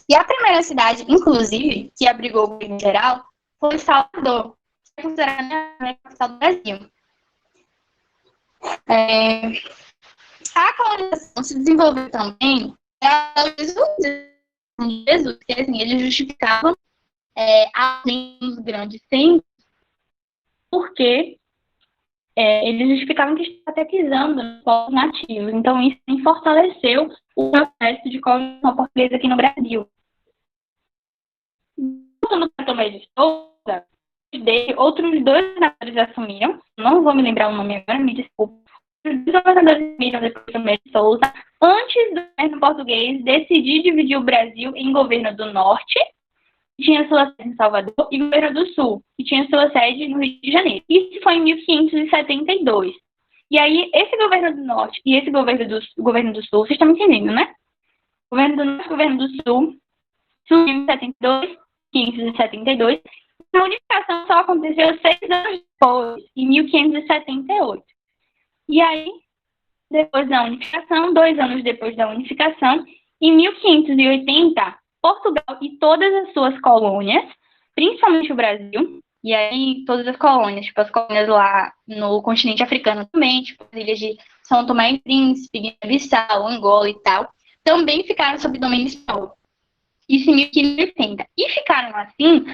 E a primeira cidade, inclusive, que abrigou o governo geral, foi Salvador, que é considerada a capital do Brasil. A colonização se desenvolveu também Jesus, que assim, eles justificavam os grandes centros porque eles justificavam que estavam catequizando os povos nativos. Então, isso fortaleceu o processo de colonização portuguesa aqui no Brasil. No Tomé de Souza, outros dois governadores assumiram, não vou me lembrar o nome agora, me desculpe. Os dois governadores assumiram depois do Tomé de Souza, antes do governo português decidir dividir o Brasil em governo do Norte, que tinha sua sede em Salvador, e governo do Sul, que tinha sua sede no Rio de Janeiro. Isso foi em 1572. E aí, esse governo do Norte e esse governo do Sul, vocês estão me entendendo, né? O governo do Norte e o governo do Sul surgiu em 1572. A unificação só aconteceu 6 anos depois, em 1578. E aí, depois da unificação, 2 anos depois da unificação, em 1580, Portugal e todas as suas colônias, principalmente o Brasil, e aí todas as colônias, tipo as colônias lá no continente africano também, tipo as ilhas de São Tomé e Príncipe, Guiné-Bissau, Angola e tal, também ficaram sob domínio espanhol. Isso em 1580. E ficaram assim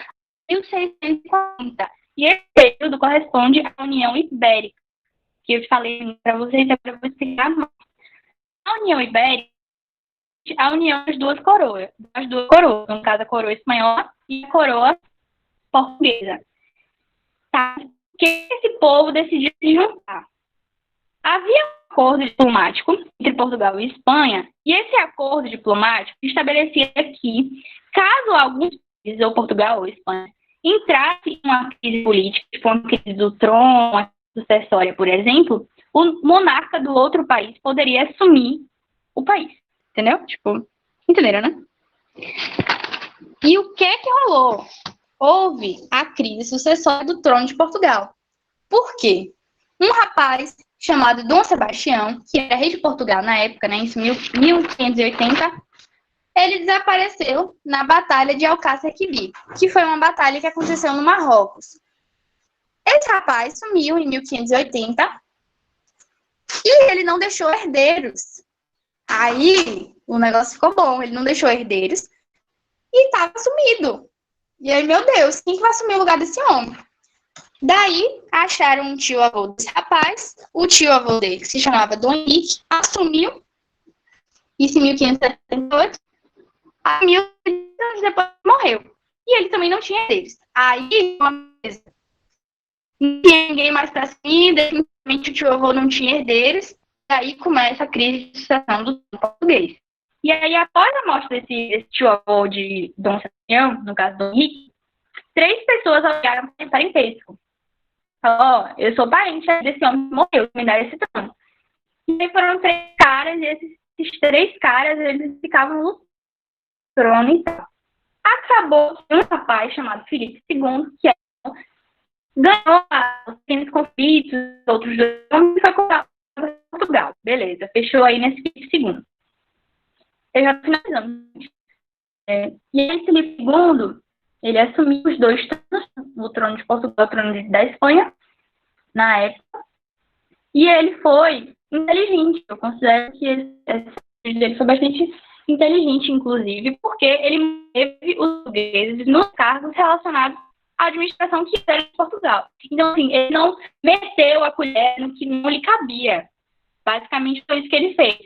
em 1640. E esse período corresponde à União Ibérica, que eu falei para vocês, para eu explicar mais. A União Ibérica, a união das duas coroas, no caso a coroa espanhola e a coroa portuguesa. Tá? Que esse povo decidiu se juntar. Havia um acordo diplomático entre Portugal e Espanha, e esse acordo diplomático estabelecia que, caso algum país, ou Portugal ou Espanha, entrasse em uma crise política, tipo uma crise do trono, uma sucessória, por exemplo, o monarca do outro país poderia assumir o país. Entendeu? Tipo, entenderam, né? E o que rolou? Houve a crise sucessória do trono de Portugal. Por quê? Um rapaz chamado Dom Sebastião, que era rei de Portugal na época, né, em 1580, ele desapareceu na Batalha de Alcácer Quibir, que foi uma batalha que aconteceu no Marrocos. Esse rapaz sumiu em 1580 e ele não deixou herdeiros. Aí, o negócio ficou bom, ele não deixou herdeiros e estava sumido. E aí, meu Deus, quem que vai assumir o lugar desse homem? Daí, acharam um tio-avô desse rapaz, o tio-avô dele, que se chamava Dom Henrique, assumiu, isso em 1578, a 1000 anos depois morreu. E ele também não tinha herdeiros. Aí, uma coisa, não tinha ninguém mais para assumir, definitivamente o tio-avô não tinha herdeiros. Aí começa a crise de sucessão do português. E aí, após a morte desse tio-avô de Dom Sebastião, no caso do Henrique, 3 pessoas alegaram parentesco. Falaram, eu sou parente desse homem que morreu, me dá esse trono. E aí foram 3 caras, e esses 3 caras, eles ficavam no trono e tal. Acabou um rapaz chamado Filipe II, que ganhou os conflitos, outros 2 homens, e foi comprar Portugal, beleza, fechou aí nesse Filipe II. Eu já finalizando. E aí, Filipe II, ele assumiu os 2 tronos, o trono de Portugal e o trono da Espanha, na época, e ele foi inteligente. Eu considero que ele foi bastante inteligente, inclusive, porque ele teve os portugueses nos cargos relacionados à administração que era de Portugal. Então, assim, ele não meteu a colher no que não lhe cabia. Basicamente foi isso que ele fez.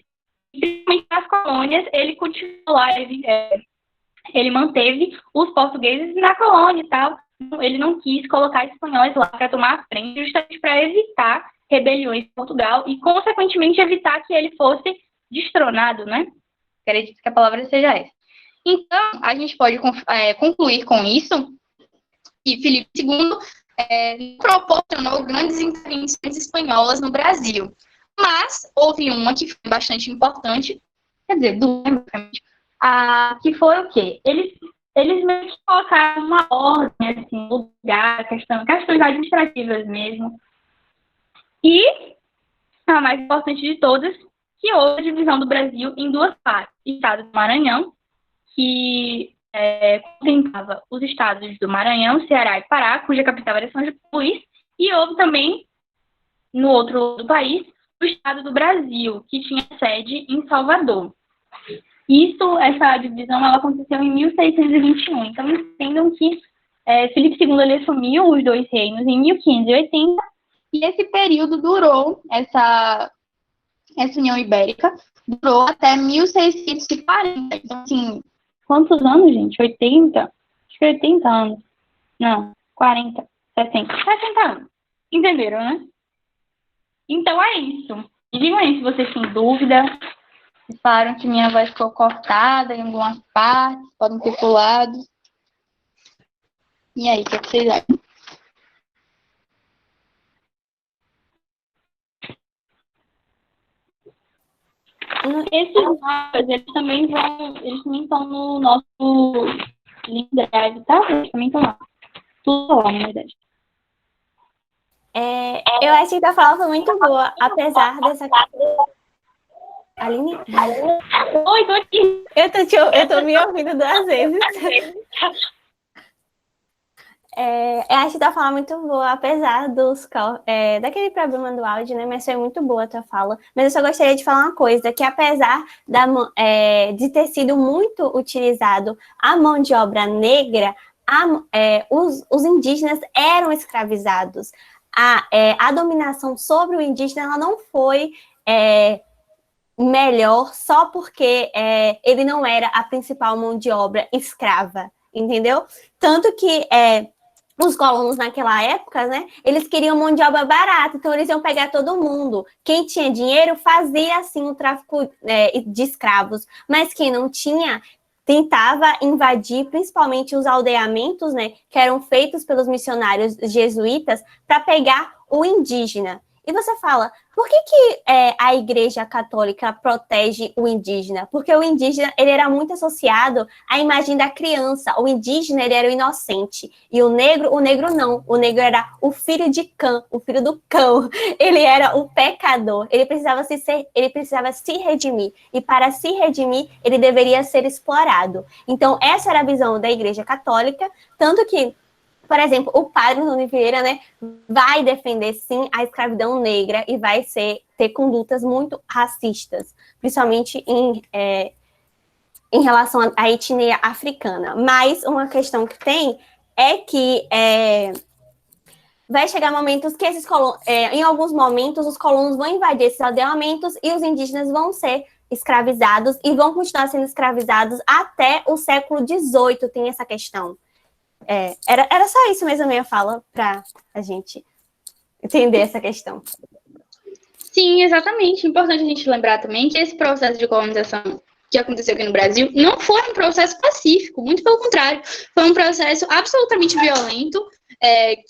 E, principalmente nas colônias, ele continuou lá, ele manteve os portugueses na colônia e tal. Ele não quis colocar espanhóis lá para tomar a frente, justamente para evitar rebeliões em Portugal e, consequentemente, evitar que ele fosse destronado, né? Acredito que a palavra seja essa. Então, a gente pode concluir com isso que Filipe II proporcionou grandes intervenções espanholas no Brasil. Mas houve uma que foi bastante importante, quer dizer, do que foi o quê? Eles meio que colocaram uma ordem, assim, no lugar, questões administrativas mesmo. E a mais importante de todas, que houve a divisão do Brasil em duas partes. O estado do Maranhão, que contemplava os estados do Maranhão, Ceará e Pará, cuja capital era São Luís, e houve também, no outro lado do país, o estado do Brasil, que tinha sede em Salvador. Essa divisão, ela aconteceu em 1621. Então, entendam que Filipe II ele assumiu os dois reinos em 1580, e esse período durou, essa União Ibérica, durou até 1640. Então, assim, quantos anos, gente? 80? Acho que 80 anos. Não, 40, 60. 60 anos. Entenderam, né? Então, é isso. Me digam aí se vocês têm dúvida. Vocês falaram que minha voz ficou cortada em algumas partes, podem ter pulado. E aí, o que vocês acham? Esses mapas, eles também estão no nosso link drive, tá? Eles também estão lá. Tudo lá, na verdade. Eu achei que a fala foi muito boa, apesar dessa... Aline? Oi, tô aqui. Eu tô me ouvindo duas vezes. Eu acho que a fala muito boa, apesar daquele problema do áudio, né? Mas foi muito boa a tua fala. Mas eu só gostaria de falar uma coisa, que apesar de ter sido muito utilizado a mão de obra negra, os indígenas eram escravizados. A dominação sobre o indígena ela não foi melhor só porque ele não era a principal mão de obra escrava, entendeu? Tanto que os colonos naquela época, né, eles queriam mão de obra barata, então eles iam pegar todo mundo. Quem tinha dinheiro fazia, assim, o tráfico de escravos, mas quem não tinha tentava invadir, principalmente os aldeamentos, né, que eram feitos pelos missionários jesuítas para pegar o indígena. E você fala, por que a Igreja Católica protege o indígena? Porque o indígena ele era muito associado à imagem da criança. O indígena ele era o inocente. E o negro não. O negro era o filho de Cã, o filho do cão. Ele era o pecador. Ele precisava se redimir. E para se redimir, ele deveria ser explorado. Então, essa era a visão da Igreja Católica. Tanto que, por exemplo, o padre Antônio Vieira, né, vai defender, sim, a escravidão negra e vai ter condutas muito racistas, principalmente em relação à etnia africana. Mas uma questão que tem é que vai chegar momentos que em alguns momentos, os colonos vão invadir esses aldeamentos e os indígenas vão ser escravizados e vão continuar sendo escravizados até o século XVIII, tem essa questão. Era só isso mesmo a minha fala para a gente entender essa questão. Sim, exatamente. Importante a gente lembrar também que esse processo de colonização que aconteceu aqui no Brasil não foi um processo pacífico, muito pelo contrário, foi um processo absolutamente violento,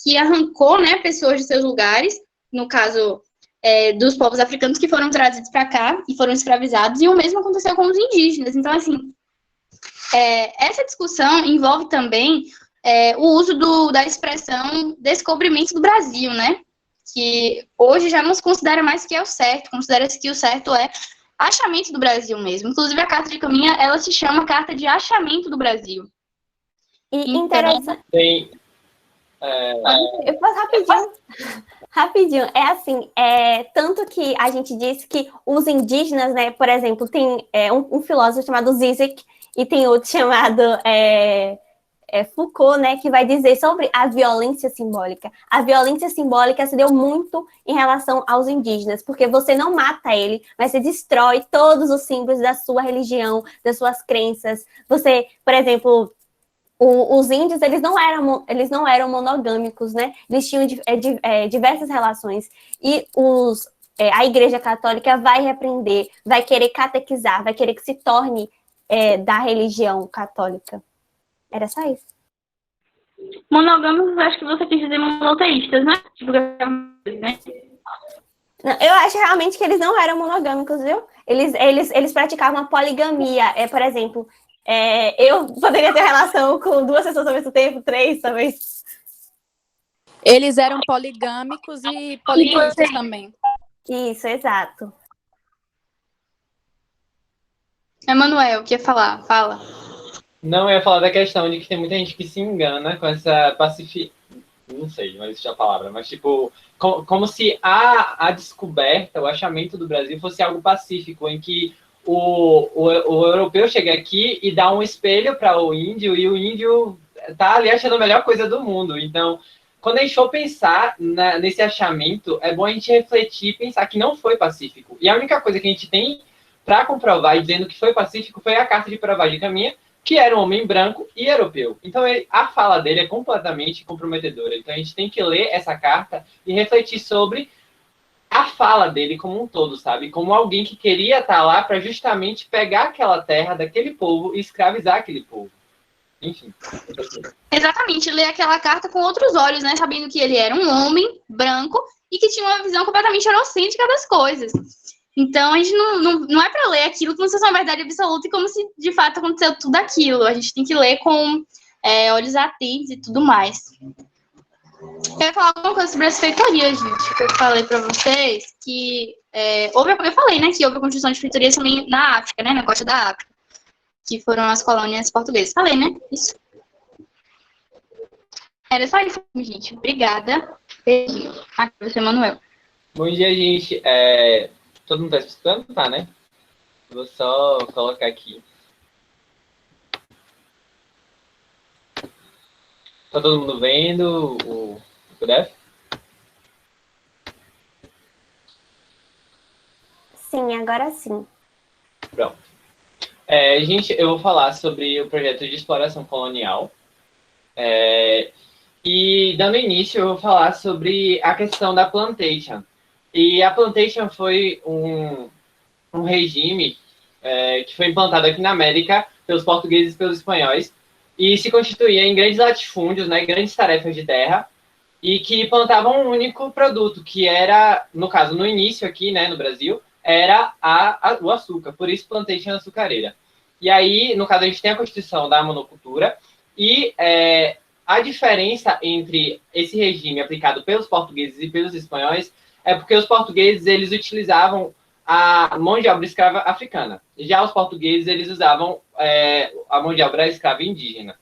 que arrancou, né, pessoas de seus lugares, no caso dos povos africanos que foram trazidos para cá e foram escravizados, e o mesmo aconteceu com os indígenas. Então, assim, essa discussão envolve também o uso da expressão descobrimento do Brasil, né? Que hoje já não se considera mais que é o certo, considera-se que o certo é achamento do Brasil mesmo. Inclusive, a Carta de Caminha, ela se chama Carta de Achamento do Brasil. E interessante... Tem... Eu posso rapidinho. É assim, tanto que a gente disse que os indígenas, né, por exemplo, tem um filósofo chamado Zizek e tem outro chamado... Foucault, né, que vai dizer sobre a violência simbólica. A violência simbólica se deu muito em relação aos indígenas, porque você não mata ele, mas você destrói todos os símbolos da sua religião, das suas crenças. Você, por exemplo, os índios, eles não eram monogâmicos, né? Eles tinham diversas relações. E a Igreja Católica vai repreender, vai querer catequizar, vai querer que se torne da religião católica. Era só isso. Monogâmicos, acho que você quis dizer monoteístas, né? Tipo, né? Não, eu acho realmente que eles não eram monogâmicos, viu? Eles praticavam a poligamia. Por exemplo, eu poderia ter relação com 2 pessoas ao mesmo tempo, 3, talvez. Eles eram poligâmicos e poligamicos também. Isso, exato. Emanuel, quer falar? Fala. Não, eu ia falar da questão de que tem muita gente que se engana com essa não sei, não existe a palavra, mas tipo, como se a descoberta, o achamento do Brasil fosse algo pacífico, em que o europeu chega aqui e dá um espelho para o índio, e o índio tá ali achando a melhor coisa do mundo. Então, quando a gente for pensar nesse achamento, é bom a gente refletir e pensar que não foi pacífico. E a única coisa que a gente tem para comprovar, dizendo que foi pacífico, foi a carta de Pravaz de Caminha, que era um homem branco e europeu. Então, a fala dele é completamente comprometedora. Então, a gente tem que ler essa carta e refletir sobre a fala dele como um todo, sabe? Como alguém que queria estar lá para justamente pegar aquela terra daquele povo e escravizar aquele povo. Enfim. Exatamente, ler aquela carta com outros olhos, né? Sabendo que ele era um homem branco e que tinha uma visão completamente eurocêntrica das coisas. Então, a gente não é para ler aquilo como se fosse uma verdade absoluta e como se, de fato, aconteceu tudo aquilo. A gente tem que ler com olhos atentos e tudo mais. Eu ia falar alguma coisa sobre as feitorias, gente, que eu falei para vocês, que eu falei, né, que houve a construção de feitorias também na África, né, na costa da África, que foram as colônias portuguesas. Falei, né? Isso. Era só isso, gente. Obrigada. Beijinho. Aqui, você, Manuel. Bom dia, gente. Todo mundo está escutando? Tá, né? Vou só colocar aqui. Tá todo mundo vendo o PDF? Sim, agora sim. Pronto. Gente, eu vou falar sobre o projeto de exploração colonial. E, dando início, eu vou falar sobre a questão da plantation. E a plantation foi um regime que foi implantado aqui na América pelos portugueses e pelos espanhóis e se constituía em grandes latifúndios, né, grandes tarefas de terra, e que plantavam um único produto, que era, no caso, no início aqui, né, no Brasil, era o açúcar, por isso plantation açucareira. E aí, no caso, a gente tem a constituição da monocultura e a diferença entre esse regime aplicado pelos portugueses e pelos espanhóis é porque os portugueses, eles utilizavam a mão de obra escrava africana. Já os portugueses, eles usavam a mão de obra escrava indígena.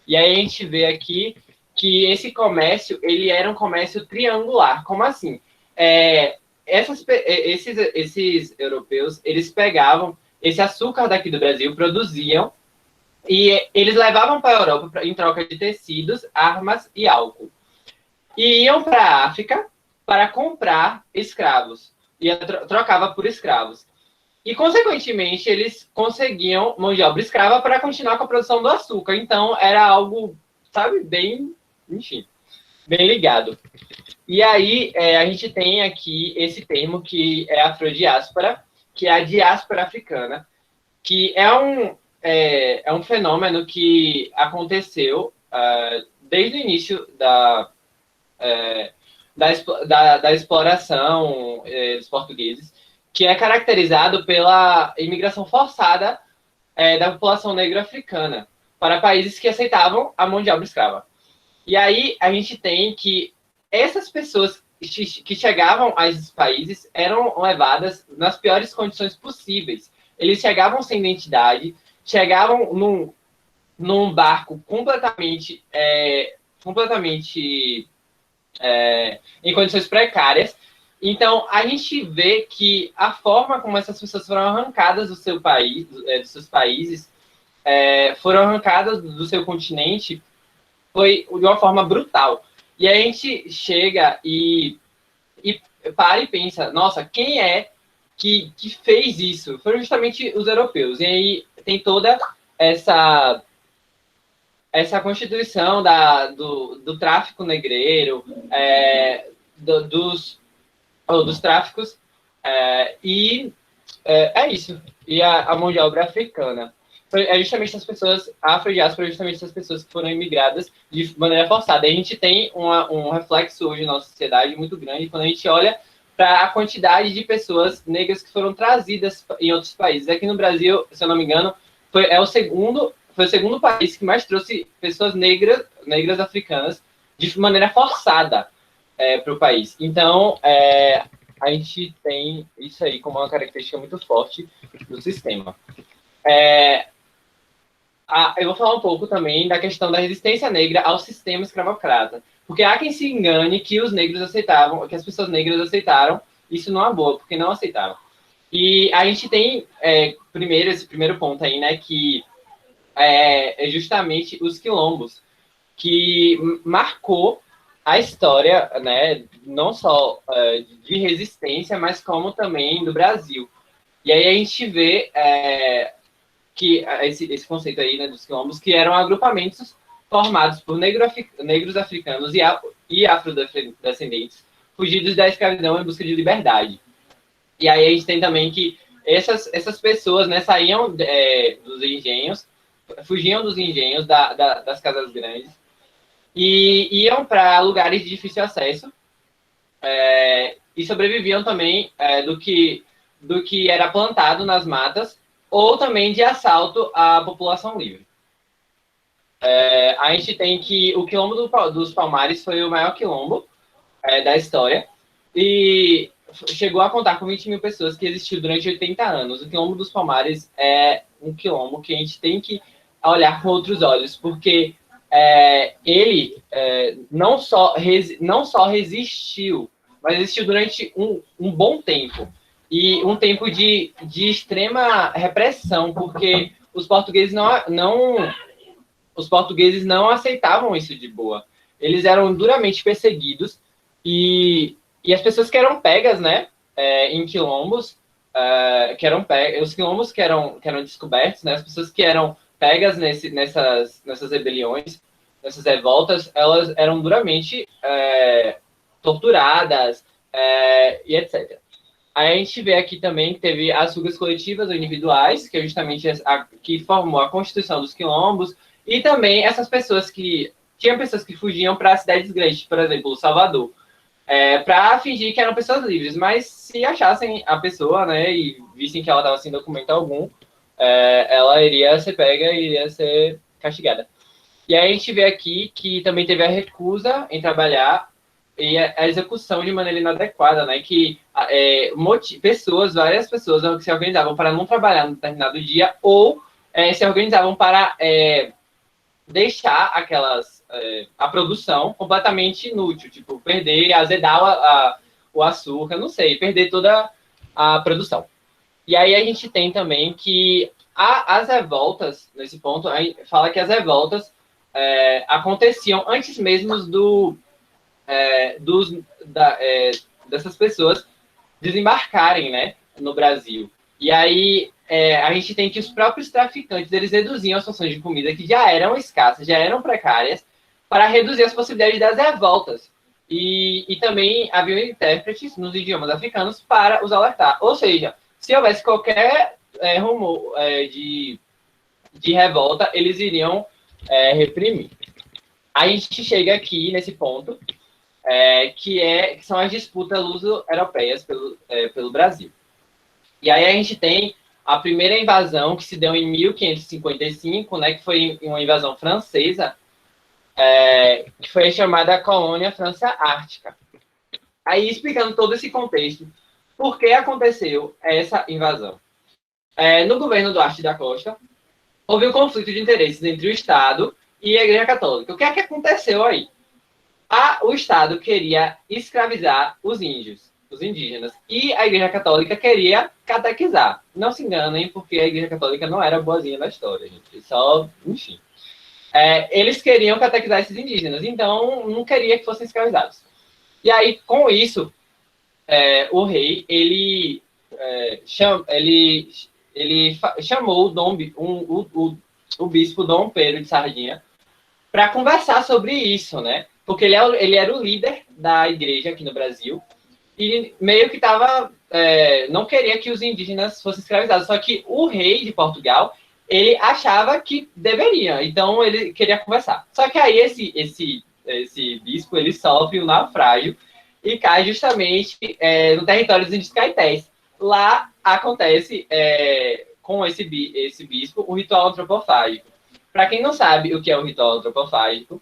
E aí a gente vê aqui que esse comércio, ele era um comércio triangular. Como assim? Esses europeus, eles pegavam esse açúcar daqui do Brasil, produziam, e eles levavam para a Europa em troca de tecidos, armas e álcool. E iam para a África para comprar escravos. E trocava por escravos. E, consequentemente, eles conseguiam mão de obra escrava para continuar com a produção do açúcar. Então, era algo, sabe, bem, enfim, bem ligado. E aí, a gente tem aqui esse termo que é afrodiáspora, que é a diáspora africana, que é um fenômeno que aconteceu desde o início da exploração dos portugueses, que é caracterizado pela imigração forçada da população negra africana para países que aceitavam a mão de obra escrava. E aí a gente tem que essas pessoas que chegavam a esses países eram levadas nas piores condições possíveis. Eles chegavam sem identidade, chegavam num barco completamente em condições precárias. Então, a gente vê que a forma como essas pessoas foram arrancadas do seu país, dos seus países, foram arrancadas do seu continente, foi de uma forma brutal. E a gente chega e para e pensa, nossa, quem é que fez isso? Foram justamente os europeus. E aí tem toda essa constituição do tráfico negreiro, dos tráficos, e é isso. E a mão de obra africana. É justamente essas pessoas, a afrodiáspora, justamente essas pessoas que foram imigradas de maneira forçada. E a gente tem um reflexo hoje na nossa sociedade muito grande quando a gente olha para a quantidade de pessoas negras que foram trazidas em outros países. Aqui no Brasil, se eu não me engano, foi o segundo país que mais trouxe pessoas negras africanas de maneira forçada para o país. Então, a gente tem isso aí como uma característica muito forte do sistema. Eu vou falar um pouco também da questão da resistência negra ao sistema escravocrata. Porque há quem se engane que os negros aceitavam, que as pessoas negras aceitaram, isso não é boa, porque não aceitaram. E a gente tem, esse primeiro ponto aí, né, que é justamente os quilombos, que marcou a história, né, não só de resistência, mas como também do Brasil. E aí a gente vê que esse conceito aí, né, dos quilombos, que eram agrupamentos formados por negros africanos e afrodescendentes, fugidos da escravidão em busca de liberdade. E aí a gente tem também que essas pessoas, né, saíam dos engenhos, fugiam dos engenhos das casas grandes e iam para lugares de difícil acesso e sobreviviam também do que era plantado nas matas ou também de assalto à população livre. A gente tem que o quilombo dos Palmares foi o maior quilombo da história e chegou a contar com 20 mil pessoas, que existiu durante 80 anos. O quilombo dos Palmares é um quilombo que a gente tem que olhar com outros olhos, porque ele não só resistiu, mas existiu durante um bom tempo. E um tempo de extrema repressão, porque os portugueses não aceitavam isso de boa. Eles eram duramente perseguidos e as pessoas que eram pegas, né, em quilombos, os quilombos que eram descobertos, né, as pessoas que eram pegas nessas rebeliões, nessas revoltas, elas eram duramente torturadas e etc. Aí a gente vê aqui também que teve as fugas coletivas ou individuais, que é justamente que formou a constituição dos quilombos, e também essas pessoas tinham pessoas que fugiam para cidades grandes, por exemplo, Salvador, para fingir que eram pessoas livres, mas se achassem a pessoa, né, e vissem que ela estava sem documento algum, ela iria ser pega e iria ser castigada. E aí a gente vê aqui que também teve a recusa em trabalhar e a execução de maneira inadequada, né, que várias pessoas se organizavam para não trabalhar no determinado dia ou se organizavam para deixar a produção completamente inútil, tipo, azedar o açúcar, não sei, perder toda a produção. E aí a gente tem também que as revoltas, nesse ponto, fala que as revoltas aconteciam antes mesmo dessas pessoas desembarcarem, né, no Brasil. E aí a gente tem que os próprios traficantes, eles reduziam as porções de comida que já eram escassas, já eram precárias, para reduzir as possibilidades das revoltas. E também haviam intérpretes nos idiomas africanos para os alertar. Ou seja, se houvesse qualquer rumor de revolta, eles iriam reprimir. A gente chega aqui nesse ponto, que são as disputas luso-europeias pelo Brasil. E aí a gente tem a primeira invasão que se deu em 1555, né, que foi uma invasão francesa, que foi chamada Colônia França Ártica. Aí, explicando todo esse contexto, por que aconteceu essa invasão? No governo Duarte da Costa, houve um conflito de interesses entre o Estado e a Igreja Católica. O que é que aconteceu aí? O Estado queria escravizar os indígenas, e a Igreja Católica queria catequizar. Não se enganem, porque a Igreja Católica não era boazinha da história, gente. Enfim. Eles queriam catequizar esses indígenas, então não queria que fossem escravizados. E aí, com isso, o rei, ele chamou o bispo Dom Pedro de Sardinha para conversar sobre isso, né? Porque ele era o líder da igreja aqui no Brasil e meio que não queria que os indígenas fossem escravizados. Só que o rei de Portugal, ele achava que deveria, então ele queria conversar. Só que aí esse bispo, ele sofre um naufrágio e cai justamente no território dos índios caetés. Lá acontece, com esse bispo, um ritual antropofágico. Para quem não sabe o que é o ritual antropofágico,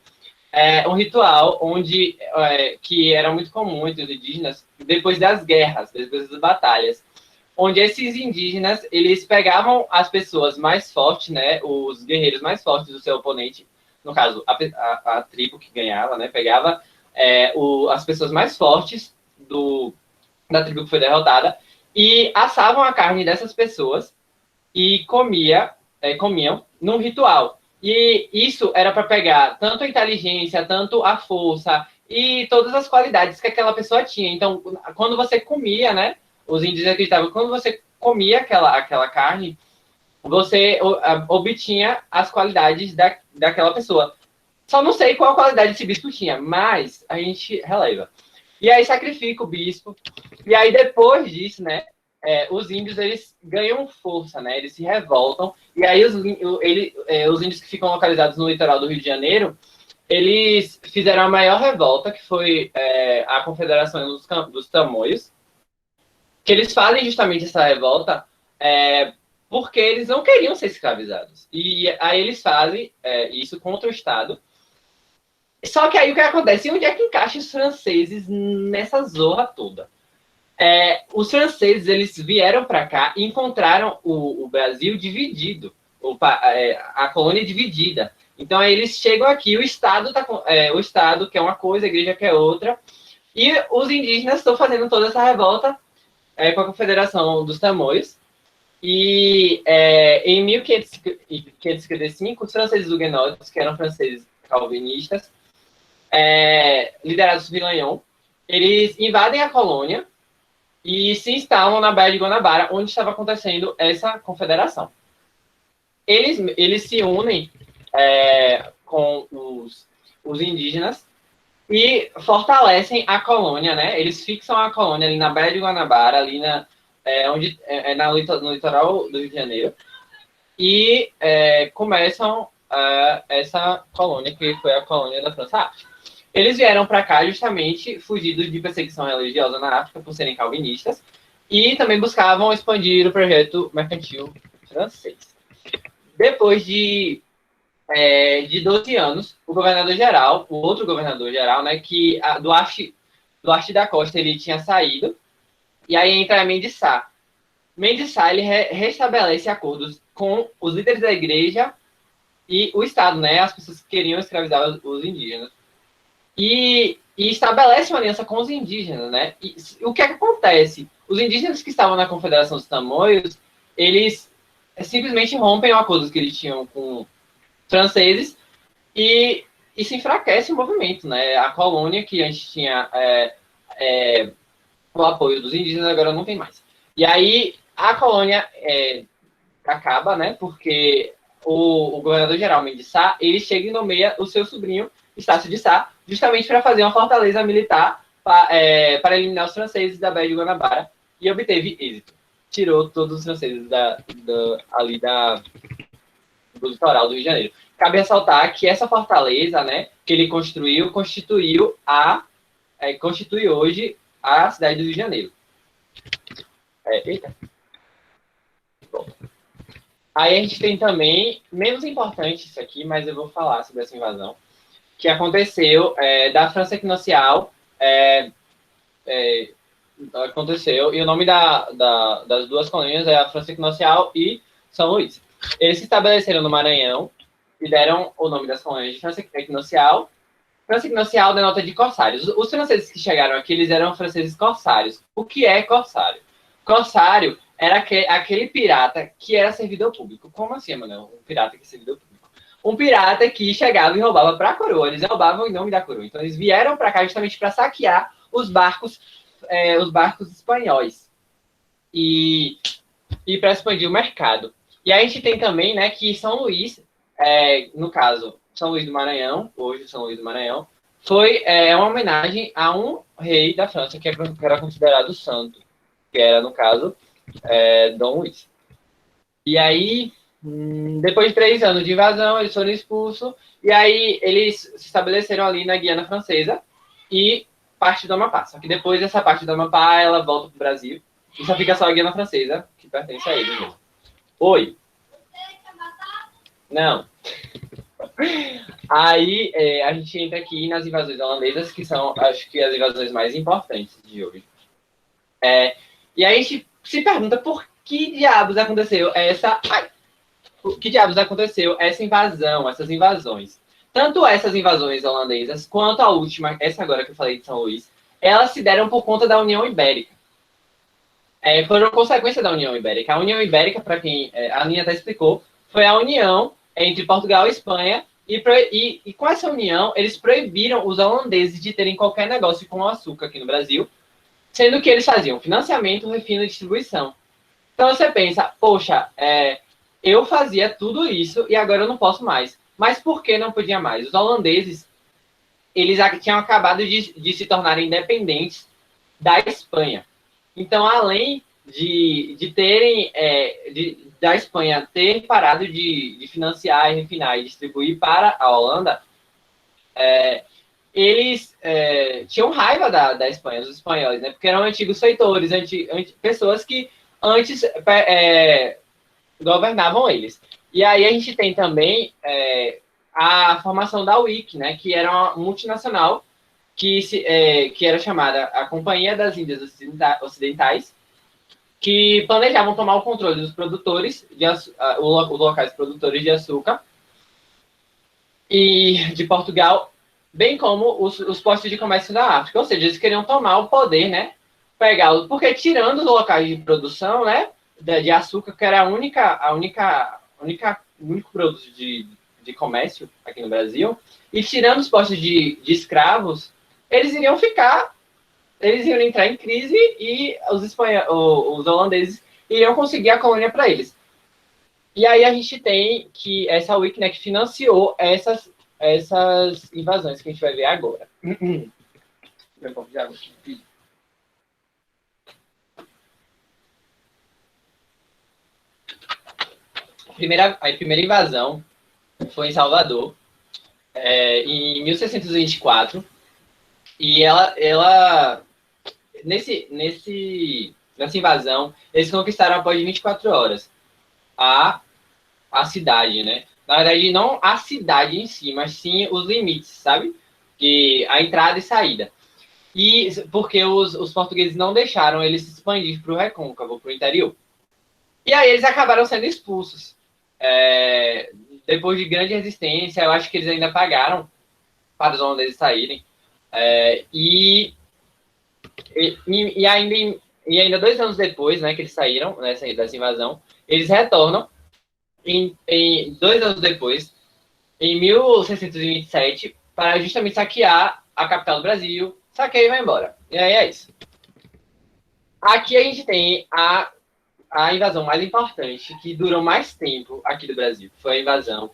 é um ritual onde que era muito comum entre os indígenas depois das guerras, depois das batalhas, onde esses indígenas eles pegavam as pessoas mais fortes, né, os guerreiros mais fortes do seu oponente, no caso a tribo que ganhava, né, pegava as pessoas mais fortes da tribo que foi derrotada e assavam a carne dessas pessoas e comiam num ritual. E isso era para pegar tanto a inteligência, tanto a força e todas as qualidades que aquela pessoa tinha. Então, quando você comia, né, os índios acreditavam que quando você comia aquela carne, você obtinha as qualidades daquela pessoa. Só não sei qual qualidade esse bispo tinha, mas a gente releva. E aí sacrifica o bispo. E aí depois disso, né, os índios eles ganham força, né? Eles se revoltam. E aí os índios que ficam localizados no litoral do Rio de Janeiro, eles fizeram a maior revolta, que foi a Confederação dos Tamoios, que eles fazem justamente essa revolta porque eles não queriam ser escravizados. E aí eles fazem isso contra o Estado. Só que aí o que acontece? E onde é que encaixa os franceses nessa zorra toda? Os franceses eles vieram para cá e encontraram o Brasil dividido, a colônia dividida. Então aí eles chegam aqui, o Estado quer uma coisa, a igreja quer outra, e os indígenas estão fazendo toda essa revolta com a Confederação dos Tamoios. E em 1555, os franceses huguenotes, que eram franceses calvinistas, liderados por Villanion, eles invadem a colônia e se instalam na Baía de Guanabara, onde estava acontecendo essa confederação. Eles se unem com os indígenas e fortalecem a colônia, né? Eles fixam a colônia ali na Baía de Guanabara, ali no litoral do Rio de Janeiro, e começam essa colônia, que foi a colônia da França África. Eles vieram para cá justamente fugidos de perseguição religiosa na África por serem calvinistas e também buscavam expandir o projeto mercantil francês. Depois de 12 anos, o outro governador-geral, né, que Duarte da Costa, ele tinha saído, e aí entra Mendes Sá. Mendes Sá, ele restabelece acordos com os líderes da igreja e o Estado, né, as pessoas que queriam escravizar os indígenas. E estabelece uma aliança com os indígenas, né? E o que acontece? Os indígenas que estavam na Confederação dos Tamoios, eles simplesmente rompem o acordo que eles tinham com os franceses e se enfraquece o movimento, né? A colônia que a gente tinha o apoio dos indígenas agora não tem mais. E aí a colônia acaba, né? Porque o governador-geral Mendes Sá, ele chega e nomeia o seu sobrinho, Estácio de Sá, justamente para fazer uma fortaleza militar para eliminar os franceses da Baía de Guanabara, e obteve êxito. Tirou todos os franceses ali do litoral do Rio de Janeiro. Cabe ressaltar que essa fortaleza, né, que ele construiu, constitui hoje a cidade do Rio de Janeiro. Bom. Aí a gente tem também, menos importante isso aqui, mas eu vou falar sobre essa invasão, que aconteceu da França Equinocial, aconteceu, e o nome das duas colônias é a França Equinocial e São Luís. Eles se estabeleceram no Maranhão e deram o nome das colônias de França Equinocial. França Equinocial denota de corsários. Os franceses que chegaram aqui, eles eram franceses corsários. O que é corsário? Corsário era aquele pirata que era servidor público. Como assim, mano? Um pirata que é servidor público? Um pirata que chegava e roubava para a coroa. Eles roubavam em nome da coroa. Então, eles vieram para cá justamente para saquear os barcos espanhóis e para expandir o mercado. E aí a gente tem também, né, que São Luís, no caso, São Luís do Maranhão, hoje São Luís do Maranhão, foi uma homenagem a um rei da França que era considerado santo, que era, no caso, Dom Luís. E aí, depois de 3 anos de invasão, eles foram expulsos, e aí eles se estabeleceram ali na Guiana Francesa, e parte do Amapá. Só que depois essa parte do Amapá, ela volta para o Brasil e só fica só a Guiana Francesa, que pertence a ele mesmo. Oi. Não. Aí a gente entra aqui nas invasões holandesas, que são, acho que, as invasões mais importantes de hoje. E aí a gente se pergunta por que diabos aconteceu essa invasão, essas invasões. Tanto essas invasões holandesas, quanto a última, essa agora que eu falei de São Luís, elas se deram por conta da União Ibérica. Foram consequência da União Ibérica. A União Ibérica, para quem a Aninha até explicou, foi a união entre Portugal e Espanha, e com essa união, eles proibiram os holandeses de terem qualquer negócio com o açúcar aqui no Brasil, sendo que eles faziam financiamento, refino e distribuição. Então você pensa, poxa, eu fazia tudo isso e agora eu não posso mais. Mas por que não podia mais? Os holandeses, eles tinham acabado de se tornarem independentes da Espanha. Então, além de terem, da Espanha ter parado de financiar, refinar e distribuir para a Holanda, eles tinham raiva da Espanha, dos espanhóis, né? Porque eram antigos feitores, pessoas que antes governavam eles. E aí a gente tem também a formação da UIC, né? Que era uma multinacional que era chamada a Companhia das Índias Ocidentais, que planejavam tomar o controle dos produtores, os locais produtores de açúcar, e de Portugal, bem como os postos de comércio da África. Ou seja, eles queriam tomar o poder, né? Porque tirando os locais de produção, né? De açúcar, que era o único produto de comércio aqui no Brasil, e tirando os postos de escravos, eles iriam entrar em crise e os holandeses iriam conseguir a colônia para eles. E aí a gente tem que essa UIC, né, que financiou essas invasões que a gente vai ver agora. A primeira invasão foi em Salvador, em 1624, e nessa invasão, eles conquistaram após 24 horas a cidade, né? Na verdade, não a cidade em si, mas sim os limites, sabe? A entrada e saída. E porque os portugueses não deixaram eles se expandir para o recôncavo, para o interior. E aí eles acabaram sendo expulsos. Depois de grande resistência, eu acho que eles ainda pagaram para os holandeses saírem. E ainda 2 anos depois, né, que eles saíram dessa invasão, eles retornam 2 anos depois, em 1627, para justamente saquear a capital do Brasil. Saqueia e vai embora. E aí é isso. Aqui a gente tem a invasão mais importante, que durou mais tempo aqui do Brasil. Foi a invasão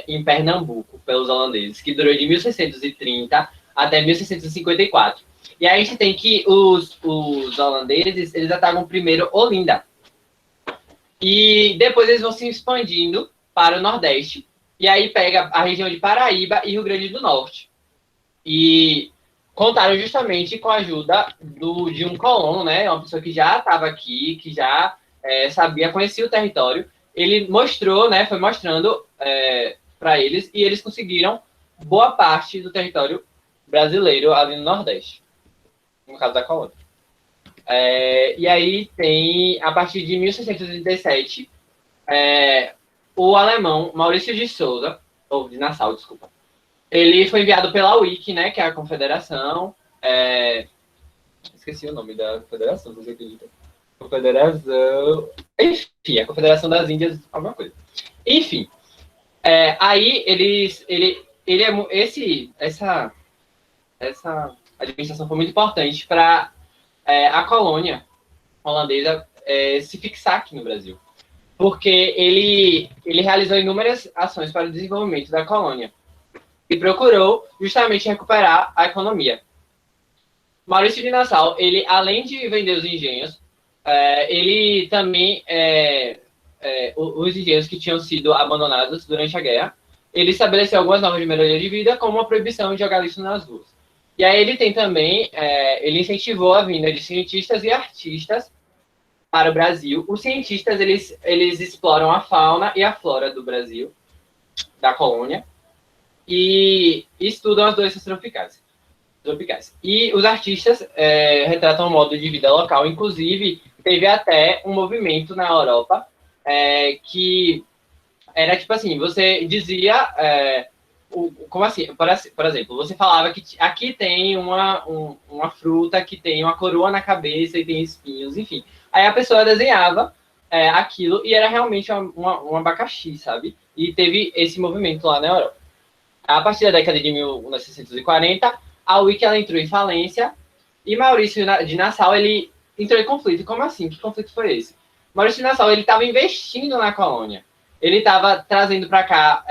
em Pernambuco, pelos holandeses, que durou de 1630 até 1654. E aí a gente tem que os holandeses, eles atacam primeiro Olinda. E depois eles vão se expandindo para o Nordeste. E aí pega a região de Paraíba e Rio Grande do Norte. E contaram justamente com a ajuda de um colono, né? Uma pessoa que já estava aqui, que já conhecia o território. Ele mostrou, né? Foi mostrando para eles, e eles conseguiram boa parte do território brasileiro ali no Nordeste, no caso da colônia. E aí tem, a partir de 1637, o alemão Maurício de Souza, ou de Nassau, desculpa, ele foi enviado pela UIC, né, que é a confederação, esqueci o nome da confederação, você acredita? Confederação, enfim, a Confederação das Índias, alguma coisa. Enfim, aí essa administração foi muito importante para a colônia holandesa se fixar aqui no Brasil, porque ele realizou inúmeras ações para o desenvolvimento da colônia e procurou justamente recuperar a economia. Maurício de Nassau, ele, além de vender os engenhos, ele também, os engenhos que tinham sido abandonados durante a guerra, ele estabeleceu algumas normas de melhoria de vida, como a proibição de jogar lixo nas ruas. E aí ele tem também, ele incentivou a vinda de cientistas e artistas para o Brasil. Os cientistas, eles exploram a fauna e a flora do Brasil, da colônia, e estudam as doenças tropicais. E os artistas retratam o modo de vida local. Inclusive, teve até um movimento na Europa que era tipo assim, você dizia... como assim? Por exemplo, você falava que aqui tem uma fruta que tem uma coroa na cabeça e tem espinhos, enfim. Aí a pessoa desenhava aquilo e era realmente um abacaxi, sabe? E teve esse movimento lá na Europa. A partir da década de 1940, a Wiki ela entrou em falência e Maurício de Nassau ele entrou em conflito. Como assim? Que conflito foi esse? Maurício de Nassau ele estava investindo na colônia. Ele estava trazendo para cá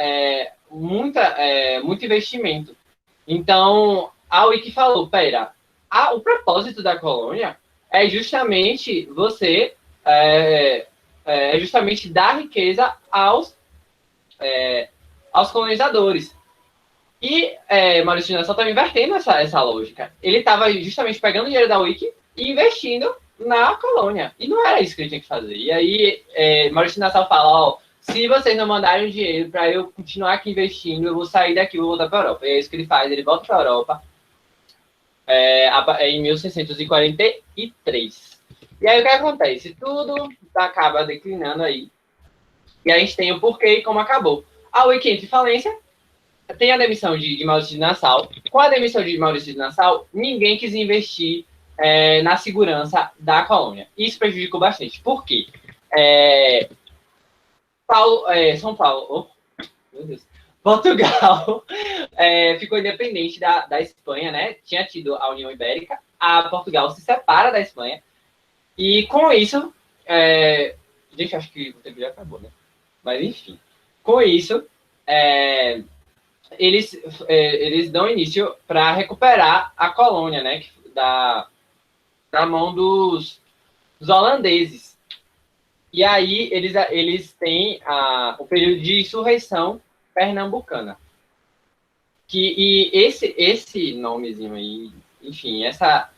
muito investimento. Então, a Wiki falou, pera, o propósito da colônia é justamente você justamente dar riqueza aos colonizadores. E Maurício de Nassau estava invertendo essa lógica. Ele estava justamente pegando o dinheiro da Wiki e investindo na colônia. E não era isso que ele tinha que fazer. E aí Maurício de Nassau fala, ó, se vocês não mandarem o dinheiro para eu continuar aqui investindo, eu vou sair daqui e vou voltar para a Europa. E é isso que ele faz, ele volta para a Europa em 1643. E aí o que acontece? Tudo acaba declinando aí. E a gente tem o porquê e como acabou. A Wiki entra em falência, tem a demissão de Maurício de Nassau. Com a demissão de Maurício de Nassau, ninguém quis investir na segurança da colônia. Isso prejudicou bastante. Por quê? São Paulo, meu Deus, Portugal ficou independente da Espanha, né? Tinha tido a União Ibérica, a Portugal se separa da Espanha, e com isso, gente, acho que o tempo já acabou, né? Mas enfim, com isso, eles dão início para recuperar a colônia, né? Da mão dos holandeses. E aí eles têm o período de insurreição pernambucana. E esse nomezinho aí, enfim, essa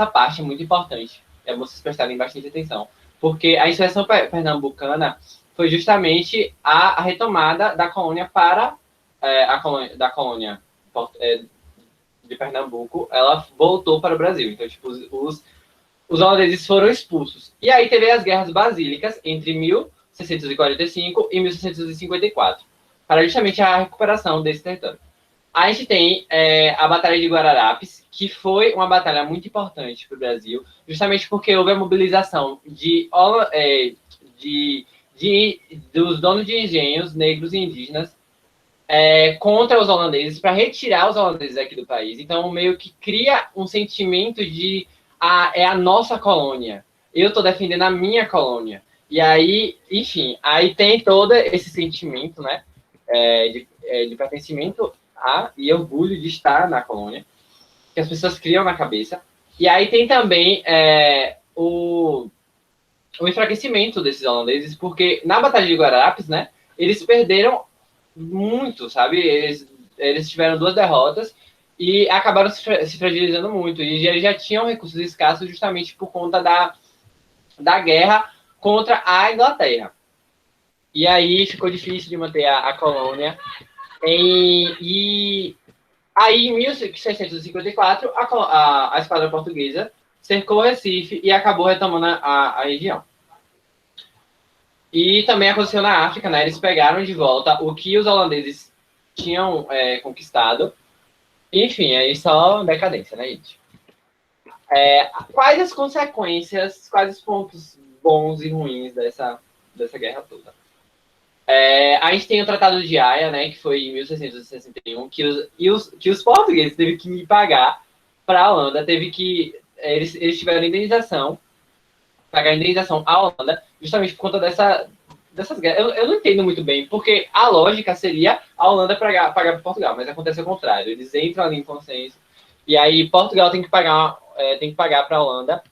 parte é muito importante. Vocês prestarem bastante atenção. Porque a insurreição pernambucana foi justamente a retomada da colônia para da colônia de Pernambuco. Ela voltou para o Brasil. Então, tipo, os holandeses foram expulsos. E aí teve as guerras basílicas entre 1645 e 1654, para justamente a recuperação desse território. A gente tem a Batalha de Guararapes, que foi uma batalha muito importante para o Brasil, justamente porque houve a mobilização dos donos de engenhos, negros e indígenas, contra os holandeses, para retirar os holandeses aqui do país. Então, meio que cria um sentimento de é a nossa colônia. Eu estou defendendo a minha colônia. E aí, enfim, aí tem todo esse sentimento, né, de pertencimento e orgulho de estar na colônia, que as pessoas criam na cabeça. E aí tem também o enfraquecimento desses holandeses, porque na Batalha de Guararapes, né, eles perderam muito, sabe? Eles tiveram 2 derrotas, e acabaram se fragilizando muito. E eles já tinham recursos escassos justamente por conta da guerra contra a Inglaterra. E aí ficou difícil de manter a colônia. E aí, em 1654, a esquadra portuguesa cercou o Recife e acabou retomando a região. E também aconteceu na África, né? Eles pegaram de volta o que os holandeses tinham conquistado. Enfim, aí só decadência, né, gente? Quais as consequências, quais os pontos bons e ruins dessa guerra toda? A gente tem o Tratado de Haia, né, que foi em 1661, que os portugueses teve que pagar para a Holanda, eles tiveram indenização, pagar indenização à Holanda, justamente por conta dessas guerras. Eu não entendo muito bem, porque a lógica seria a Holanda pagar para Portugal, mas acontece o contrário. Eles entram ali em consenso, e aí Portugal tem que pagar para a Holanda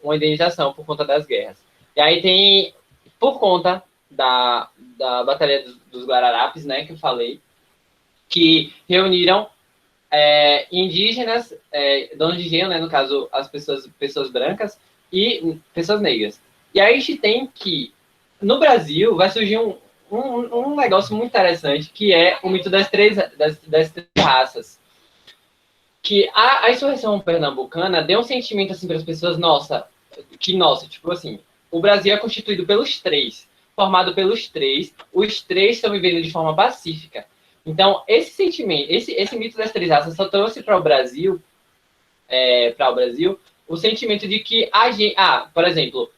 uma indenização por conta das guerras. E aí tem, por conta da Batalha dos Guararapes, né, que eu falei, que reuniram indígenas, donos de engenho, né, no caso, as pessoas brancas e pessoas negras. E aí a gente tem que, no Brasil, vai surgir um negócio muito interessante, que é o mito das três raças. Que a insurreição pernambucana deu um sentimento assim para as pessoas, nossa, tipo assim, o Brasil é constituído pelos três, formado pelos três, os três estão vivendo de forma pacífica. Então, esse sentimento, esse mito das três raças só trouxe para o Brasil, o sentimento de que a gente, por exemplo,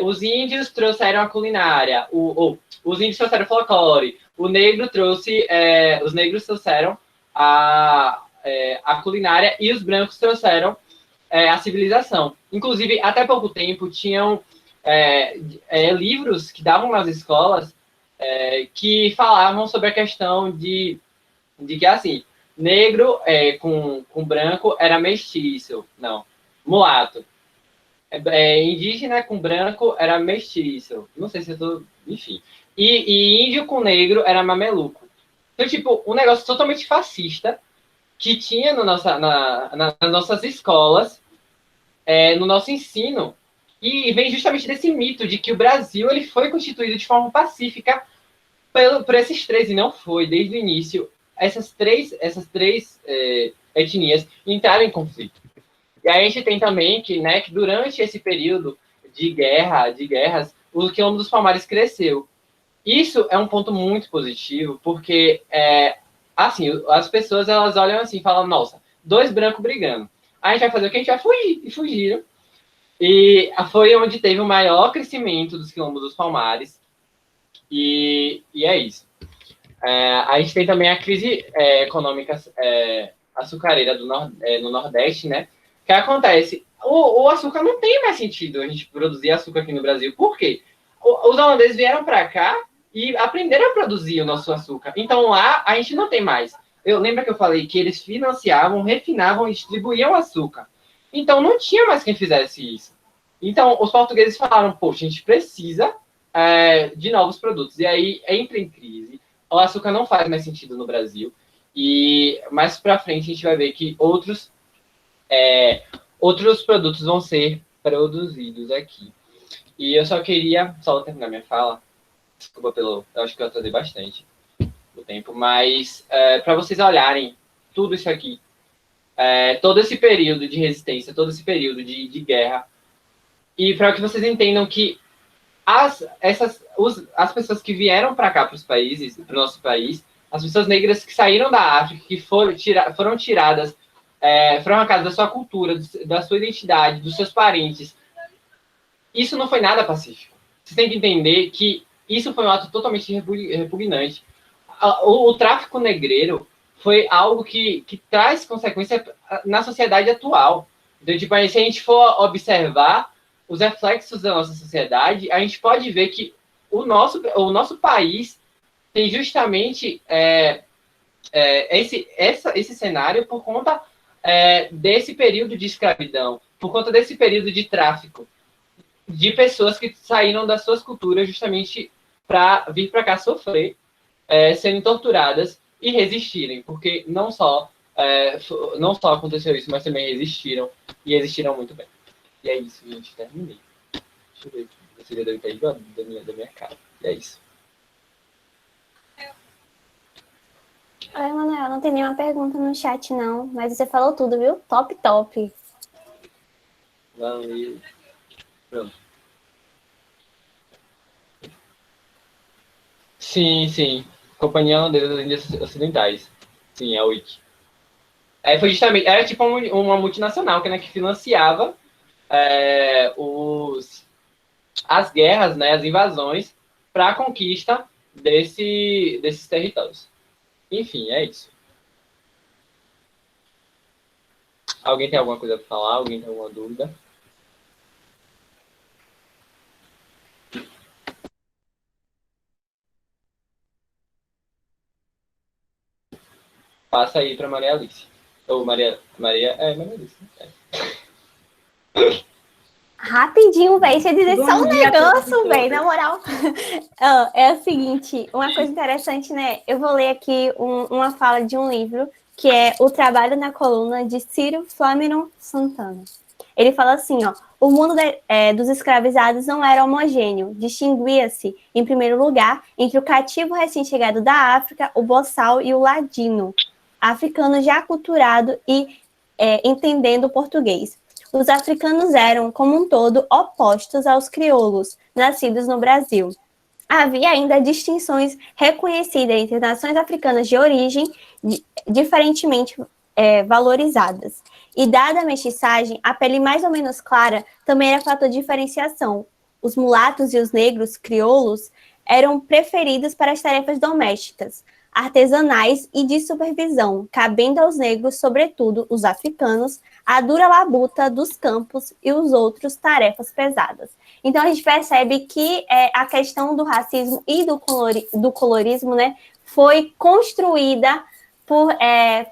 os índios trouxeram a culinária, os índios trouxeram o folclore, os negros trouxeram a culinária e os brancos trouxeram a civilização. Inclusive, até pouco tempo, tinham livros que davam nas escolas que falavam sobre a questão de que, assim, negro com branco era mestiço. Não, mulato. Indígena com branco era mestiço. Não sei se eu tô... Enfim. E índio com negro era mameluco. Então, tipo, um negócio totalmente fascista que tinha nas nossas escolas, no nosso ensino, e vem justamente desse mito de que o Brasil ele foi constituído de forma pacífica por esses três, e não foi, desde o início, essas três etnias entraram em conflito. E aí a gente tem também que durante esse período de guerras, o Quilombo dos Palmares cresceu. Isso é um ponto muito positivo, porque assim, as pessoas elas olham assim e falam, nossa, dois brancos brigando. A gente vai fazer o que? A gente vai fugir. E fugiram. E foi onde teve o maior crescimento dos Quilombos dos Palmares. E é isso. A gente tem também a crise econômica açucareira no Nordeste, né? Que acontece, o açúcar não tem mais sentido a gente produzir açúcar aqui no Brasil. Por quê? Os holandeses vieram para cá e aprenderam a produzir o nosso açúcar. Então lá a gente não tem mais. Lembra que eu falei que eles financiavam, refinavam e distribuíam açúcar. Então não tinha mais quem fizesse isso. Então os portugueses falaram, poxa, a gente precisa de novos produtos. E aí entra em crise. O açúcar não faz mais sentido no Brasil. E mais para frente a gente vai ver que outros produtos vão ser produzidos aqui. E eu só queria terminar minha fala. Desculpa eu acho que eu atrasei bastante o tempo, mas para vocês olharem tudo isso aqui, todo esse período de resistência, todo esse período de guerra, e para que vocês entendam que as pessoas que vieram para cá, para os países, para o nosso país, as pessoas negras que saíram da África, que foram tiradas, foram arrancadas da sua cultura, da sua identidade, dos seus parentes, isso não foi nada pacífico. Vocês têm que entender que isso foi um ato totalmente repugnante. O tráfico negreiro foi algo que traz consequência na sociedade atual. Então, tipo, se a gente for observar os reflexos da nossa sociedade, a gente pode ver que o nosso país tem justamente esse cenário por conta desse período de escravidão, por conta desse período de tráfico, de pessoas que saíram das suas culturas justamente para vir para cá sofrer, sendo torturadas e resistirem, porque não só aconteceu isso, mas também resistiram, e resistiram muito bem. E é isso, gente, terminei. Deixa eu ver aqui, você já deve ter ido da minha cara. E é isso. Oi, Manuel, não tem nenhuma pergunta no chat, não, mas você falou tudo, viu? Top, top. Valeu. Pronto. Sim. Companhia Holandesa das Índias Ocidentais. Sim, é a WIC. Foi justamente, era tipo uma multinacional que financiava as guerras, né, as invasões para a conquista desses territórios. Enfim, é isso. Alguém tem alguma coisa para falar? Alguém tem alguma dúvida? Passa aí para Maria Alice. Ou Maria Alice. Rapidinho, velho. Deixa eu dizer só um negócio, velho, na moral. É o seguinte, uma coisa interessante, né? Eu vou ler aqui uma fala de um livro que é o trabalho na coluna de Ciro Flaminon Santana. Ele fala assim, ó, o mundo dos escravizados não era homogêneo, distinguia-se, em primeiro lugar, entre o cativo recém-chegado da África, o boçal e o ladino, africano já aculturado e entendendo o português. Os africanos eram, como um todo, opostos aos crioulos, nascidos no Brasil. Havia ainda distinções reconhecidas entre nações africanas de origem diferentemente valorizadas. E dada a mestiçagem, a pele mais ou menos clara também era fator de diferenciação. Os mulatos e os negros crioulos eram preferidos para as tarefas domésticas, artesanais e de supervisão, cabendo aos negros, sobretudo os africanos, a dura labuta dos campos e os outros tarefas pesadas. Então a gente percebe que a questão do racismo e do colorismo, né, foi construída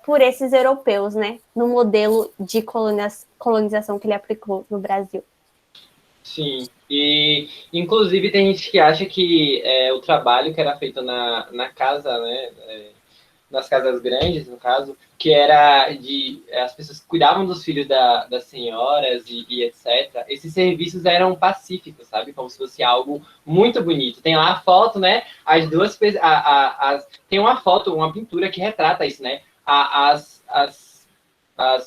por esses europeus, né, no modelo de colonização que ele aplicou no Brasil. Sim, e inclusive tem gente que acha que o trabalho que era feito na casa, né, nas casas grandes, no caso, que era as pessoas que cuidavam dos filhos das senhoras e etc. Esses serviços eram pacíficos, sabe? Como se fosse algo muito bonito. Tem lá a foto, né? As duas... tem uma foto, uma pintura que retrata isso, né? As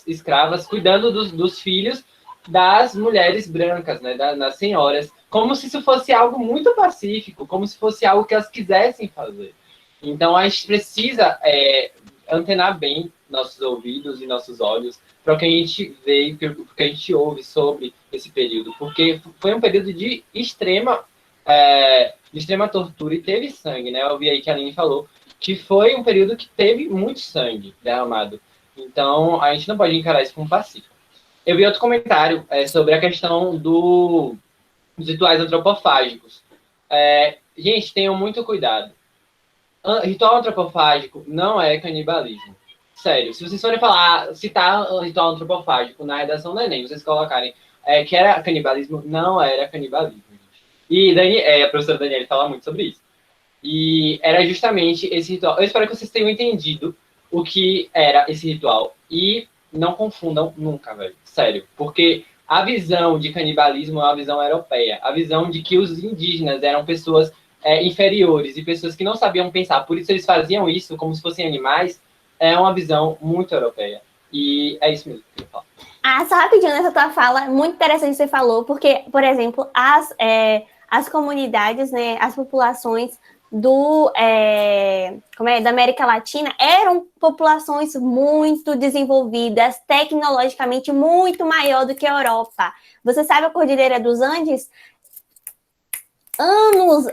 escravas cuidando dos filhos das mulheres brancas, né? Das senhoras. Como se isso fosse algo muito pacífico, como se fosse algo que elas quisessem fazer. Então, a gente precisa antenar bem nossos ouvidos e nossos olhos para o que a gente vê e o que a gente ouve sobre esse período. Porque foi um período de extrema tortura e teve sangue, né? Eu vi aí que a Aline falou que foi um período que teve muito sangue derramado. Então, a gente não pode encarar isso como pacífico. Eu vi outro comentário sobre a questão dos rituais antropofágicos. Gente, tenham muito cuidado. Ritual antropofágico não é canibalismo. Sério, se vocês forem citar ritual antropofágico na redação do Enem, vocês colocarem que era canibalismo, não era canibalismo. E a professora Daniela fala muito sobre isso. E era justamente esse ritual. Eu espero que vocês tenham entendido o que era esse ritual. E não confundam nunca, velho. Sério. Porque a visão de canibalismo é uma visão europeia. A visão de que os indígenas eram pessoas inferiores e pessoas que não sabiam pensar, por isso eles faziam isso como se fossem animais, é uma visão muito europeia. E é isso mesmo que eu falo. Só rapidinho nessa tua fala, muito interessante que você falou, porque, por exemplo, as comunidades, né, as populações da América Latina eram populações muito desenvolvidas, tecnologicamente muito maior do que a Europa. Você sabe a Cordilheira dos Andes? Anos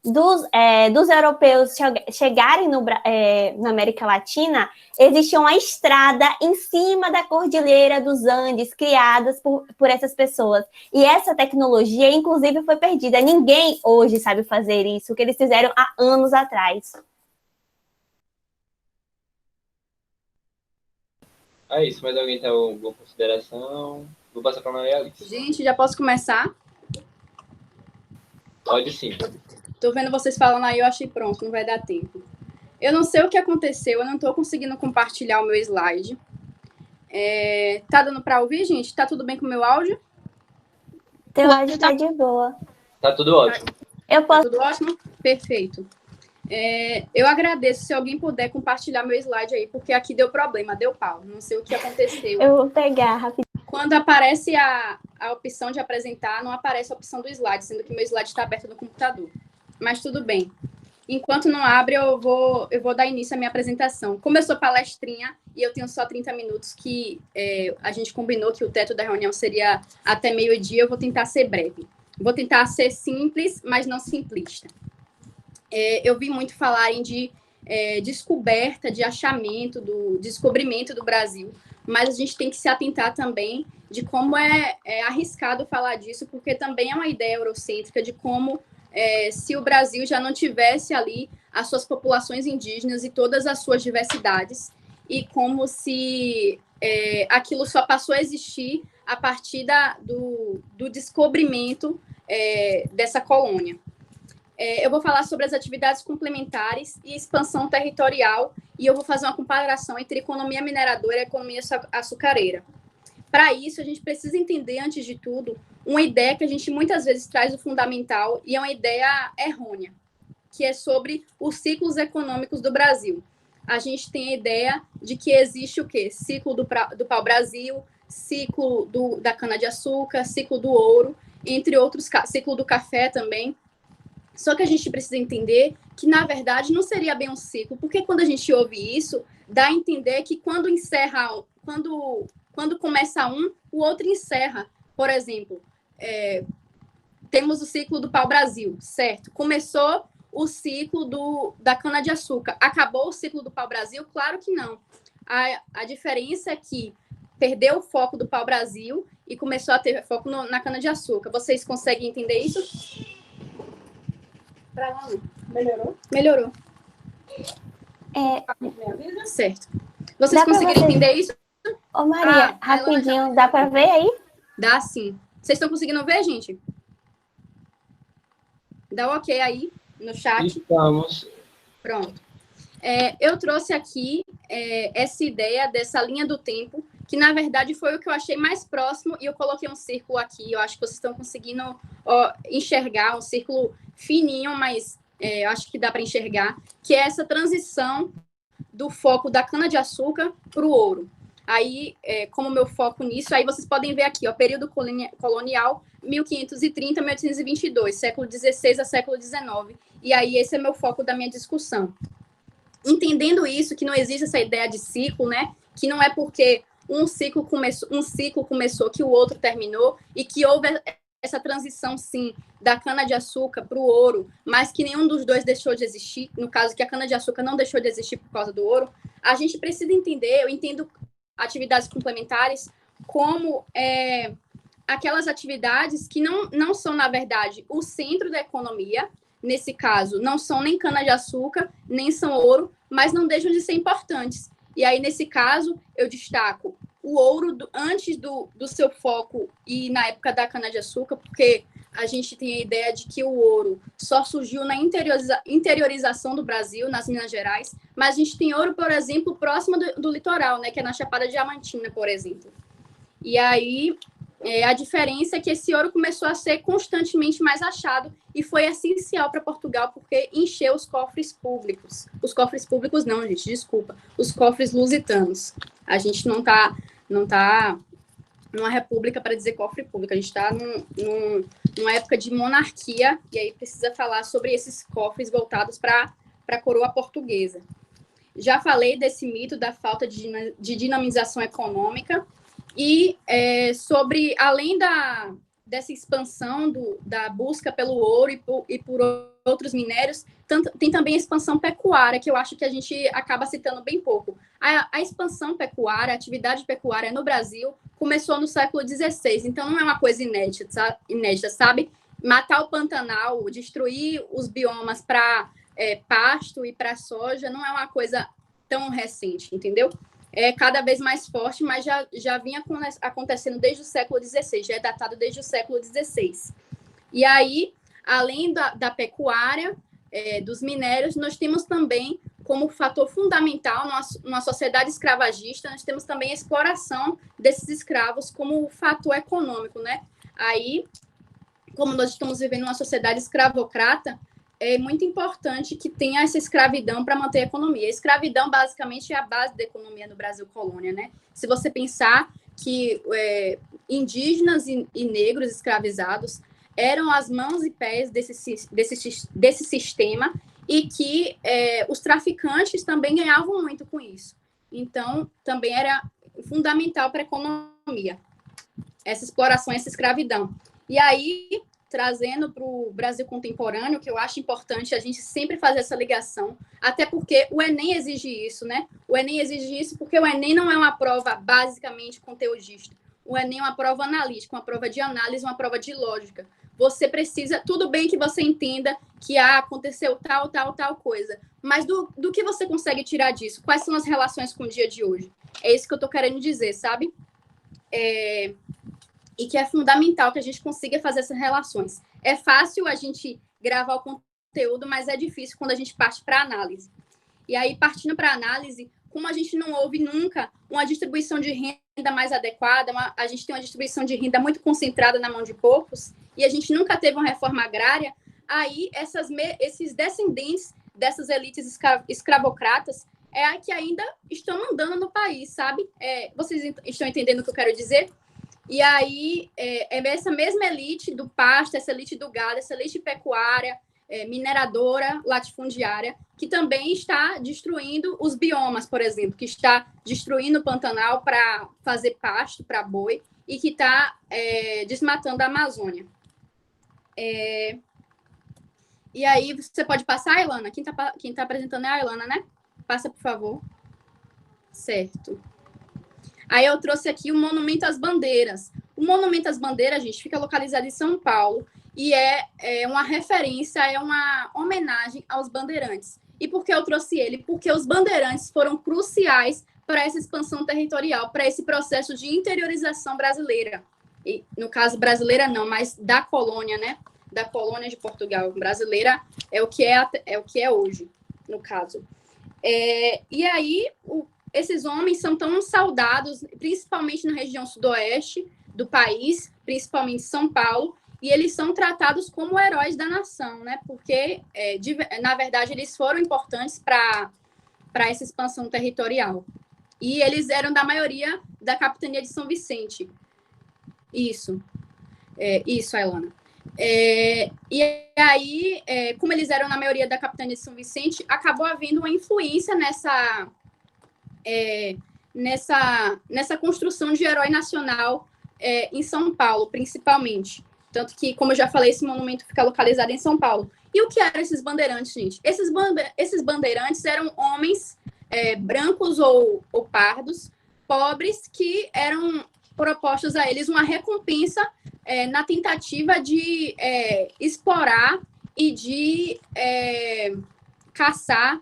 dos europeus chegarem na América Latina, existia uma estrada em cima da Cordilheira dos Andes, criadas por essas pessoas. E essa tecnologia, inclusive, foi perdida. Ninguém hoje sabe fazer isso, que eles fizeram há anos atrás. É isso, mas alguém tem alguma consideração? Vou passar para a Maria Alice. Gente, já posso começar? Pode sim. Tô vendo vocês falando aí, eu achei pronto, não vai dar tempo. Eu não sei o que aconteceu, eu não tô conseguindo compartilhar o meu slide. Tá dando para ouvir, gente? Tá tudo bem com o meu áudio? Teu áudio tá de boa. Tá tudo ótimo. Eu posso... Tá tudo ótimo? Perfeito. Eu agradeço se alguém puder compartilhar meu slide aí, porque aqui deu problema, deu pau. Não sei o que aconteceu. Eu vou pegar rapidinho. Quando aparece a opção de apresentar, não aparece a opção do slide, sendo que meu slide está aberto no computador. Mas tudo bem. Enquanto não abre, eu vou dar início à minha apresentação. Como eu sou palestrinha e eu tenho só 30 minutos, que a gente combinou que o teto da reunião seria até meio-dia, eu vou tentar ser breve. Vou tentar ser simples, mas não simplista. Eu vi muito falarem de descoberta, de achamento, do descobrimento do Brasil, mas a gente tem que se atentar também de como é arriscado falar disso, porque também é uma ideia eurocêntrica de como, se o Brasil já não tivesse ali as suas populações indígenas e todas as suas diversidades, e como se aquilo só passou a existir a partir do descobrimento dessa colônia. Eu vou falar sobre as atividades complementares e expansão territorial, e eu vou fazer uma comparação entre economia mineradora e economia açucareira. Para isso, a gente precisa entender, antes de tudo, uma ideia que a gente muitas vezes traz do fundamental, e é uma ideia errônea, que é sobre os ciclos econômicos do Brasil. A gente tem a ideia de que existe o quê? Ciclo do pau-brasil, ciclo da cana-de-açúcar, ciclo do ouro, entre outros, ciclo do café também. Só que a gente precisa entender que, na verdade, não seria bem um ciclo, porque quando a gente ouve isso, dá a entender que quando começa um, o outro encerra. Por exemplo, temos o ciclo do pau-brasil, certo? Começou o ciclo da cana-de-açúcar. Acabou o ciclo do pau-brasil? Claro que não. A diferença é que perdeu o foco do pau-brasil e começou a ter foco na cana-de-açúcar. Vocês conseguem entender isso? Pra lá, melhorou? Melhorou. Certo. Vocês conseguiram entender isso? Ô, Maria, rapidinho, dá para ver aí? Dá sim. Vocês estão conseguindo ver, gente? Dá um ok aí no chat. Estamos. Pronto. Eu trouxe aqui essa ideia dessa linha do tempo, que na verdade foi o que eu achei mais próximo, e eu coloquei um círculo aqui. Eu acho que vocês estão conseguindo enxergar, um círculo fininho, mas eu acho que dá para enxergar, que é essa transição do foco da cana-de-açúcar para o ouro. Aí, como meu foco nisso, aí vocês podem ver aqui, período colonial, 1530 a 1822, século XVI a século XIX. E aí, esse é meu foco da minha discussão. Entendendo isso, que não existe essa ideia de ciclo, né? Que não é porque um ciclo começou que o outro terminou, e que houve essa transição, sim, da cana-de-açúcar para o ouro, mas que nenhum dos dois deixou de existir. No caso, que a cana-de-açúcar não deixou de existir por causa do ouro. A gente precisa entender, eu entendo atividades complementares como aquelas atividades que não são, na verdade, o centro da economia. Nesse caso, não são nem cana-de-açúcar, nem são ouro, mas não deixam de ser importantes. E aí, nesse caso, eu destaco o ouro antes do seu foco e na época da cana-de-açúcar, porque a gente tem a ideia de que o ouro só surgiu na interiorização do Brasil, nas Minas Gerais, mas a gente tem ouro, por exemplo, próximo do litoral, né, que é na Chapada Diamantina, por exemplo. E aí, a diferença é que esse ouro começou a ser constantemente mais achado e foi essencial para Portugal, porque encheu os cofres públicos. Os cofres públicos não, gente, desculpa. Os cofres lusitanos. A gente não tá numa república para dizer cofre público. A gente está numa época de monarquia, e aí precisa falar sobre esses cofres voltados para a coroa portuguesa. Já falei desse mito da falta de dinamização econômica, e sobre, além dessa expansão da busca pelo ouro e por outros minérios, tem também a expansão pecuária, que eu acho que a gente acaba citando bem pouco. A expansão pecuária, a atividade pecuária no Brasil começou no século XVI, então não é uma coisa inédita, sabe? Matar o Pantanal, destruir os biomas para pasto e para soja, não é uma coisa tão recente, entendeu? É cada vez mais forte, mas já vinha acontecendo desde o século XVI, já é datado desde o século XVI. E aí, além da pecuária, dos minérios, nós temos também, como fator fundamental numa sociedade escravagista, nós temos também a exploração desses escravos como fator econômico, né? Aí, como nós estamos vivendo uma sociedade escravocrata, é muito importante que tenha essa escravidão para manter a economia. A escravidão, basicamente, é a base da economia no Brasil colônia, né? Se você pensar que indígenas e negros escravizados eram as mãos e pés desse sistema, e que os traficantes também ganhavam muito com isso. Então, também era fundamental para a economia, essa exploração, essa escravidão. E aí, trazendo para o Brasil contemporâneo, que eu acho importante a gente sempre fazer essa ligação, até porque o Enem exige isso, né? O Enem exige isso porque o Enem não é uma prova basicamente conteudista. O Enem é uma prova analítica, uma prova de análise, uma prova de lógica. Você precisa, tudo bem que você entenda que aconteceu tal coisa, mas do que você consegue tirar disso? Quais são as relações com o dia de hoje? É isso que eu estou querendo dizer, sabe? E que é fundamental que a gente consiga fazer essas relações. É fácil a gente gravar o conteúdo, mas é difícil quando a gente parte para análise. E aí, partindo para análise, como a gente não houve nunca uma distribuição de renda mais adequada, a gente tem uma distribuição de renda muito concentrada na mão de poucos, e a gente nunca teve uma reforma agrária, aí esses descendentes dessas elites escravocratas é a que ainda estão mandando no país, sabe? Vocês estão entendendo o que eu quero dizer? E aí, essa mesma elite do pasto, essa elite do gado, essa elite pecuária, mineradora, latifundiária, que também está destruindo os biomas, por exemplo, que está destruindo o Pantanal para fazer pasto para boi e que está desmatando a Amazônia. E aí, você pode passar, Ilana? Quem tá apresentando é a Ilana, né? Passa, por favor. Certo. Aí eu trouxe aqui o Monumento às Bandeiras. O Monumento às Bandeiras, gente, fica localizado em São Paulo e é uma referência, é uma homenagem aos bandeirantes. E por que eu trouxe ele? Porque os bandeirantes foram cruciais para essa expansão territorial, para esse processo de interiorização brasileira. E, no caso, brasileira não, mas da colônia, né? Da colônia de Portugal. Brasileira é o que é hoje, no caso. E aí, esses homens são tão saudados, principalmente na região sudoeste do país, principalmente São Paulo, e eles são tratados como heróis da nação, né? Porque, na verdade, eles foram importantes para essa expansão territorial. E eles eram da maioria da capitania de São Vicente. Isso, Ilana. E aí, como eles eram na maioria da capitania de São Vicente, acabou havendo uma influência nessa construção de herói nacional em São Paulo, principalmente. Tanto que, como eu já falei, esse monumento fica localizado em São Paulo. E o que eram esses bandeirantes, gente? Esses bandeirantes eram homens brancos ou pardos, pobres, que eram propostos a eles uma recompensa na tentativa de explorar e de caçar.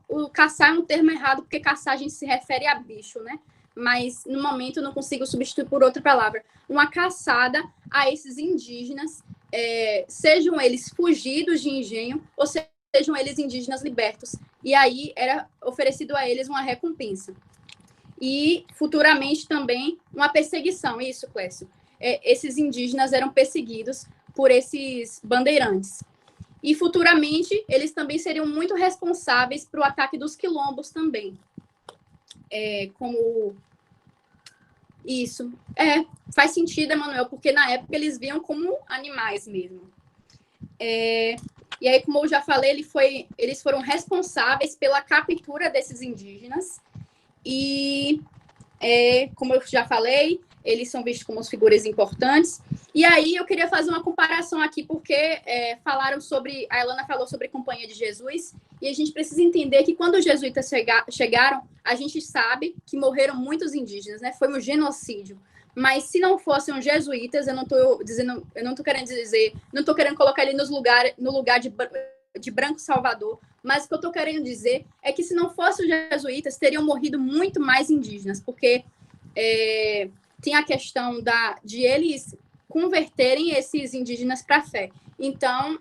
O caçar é um termo errado, porque caçar a gente se refere a bicho, né? Mas, no momento, eu não consigo substituir por outra palavra. Uma caçada a esses indígenas, sejam eles fugidos de engenho, ou sejam eles indígenas libertos. E aí era oferecido a eles uma recompensa. E, futuramente, também uma perseguição. Isso, Clécio. Esses indígenas eram perseguidos por esses bandeirantes. E, futuramente, eles também seriam muito responsáveis para o ataque dos quilombos também. Isso. Faz sentido, Emanuel, porque na época eles viam como animais mesmo. E aí, como eu já falei, eles foram responsáveis pela captura desses indígenas. E, como eu já falei, eles são vistos como figuras importantes. E aí eu queria fazer uma comparação aqui, porque a Ilana falou sobre a Companhia de Jesus, e a gente precisa entender que quando os jesuítas chegaram, a gente sabe que morreram muitos indígenas, né? Foi um genocídio. Mas se não fossem os jesuítas, eu não estou querendo colocar ele no lugar de Branco Salvador, mas o que eu estou querendo dizer é que se não fossem os jesuítas, teriam morrido muito mais indígenas, porque tem a questão de eles converterem esses indígenas para a fé. Então,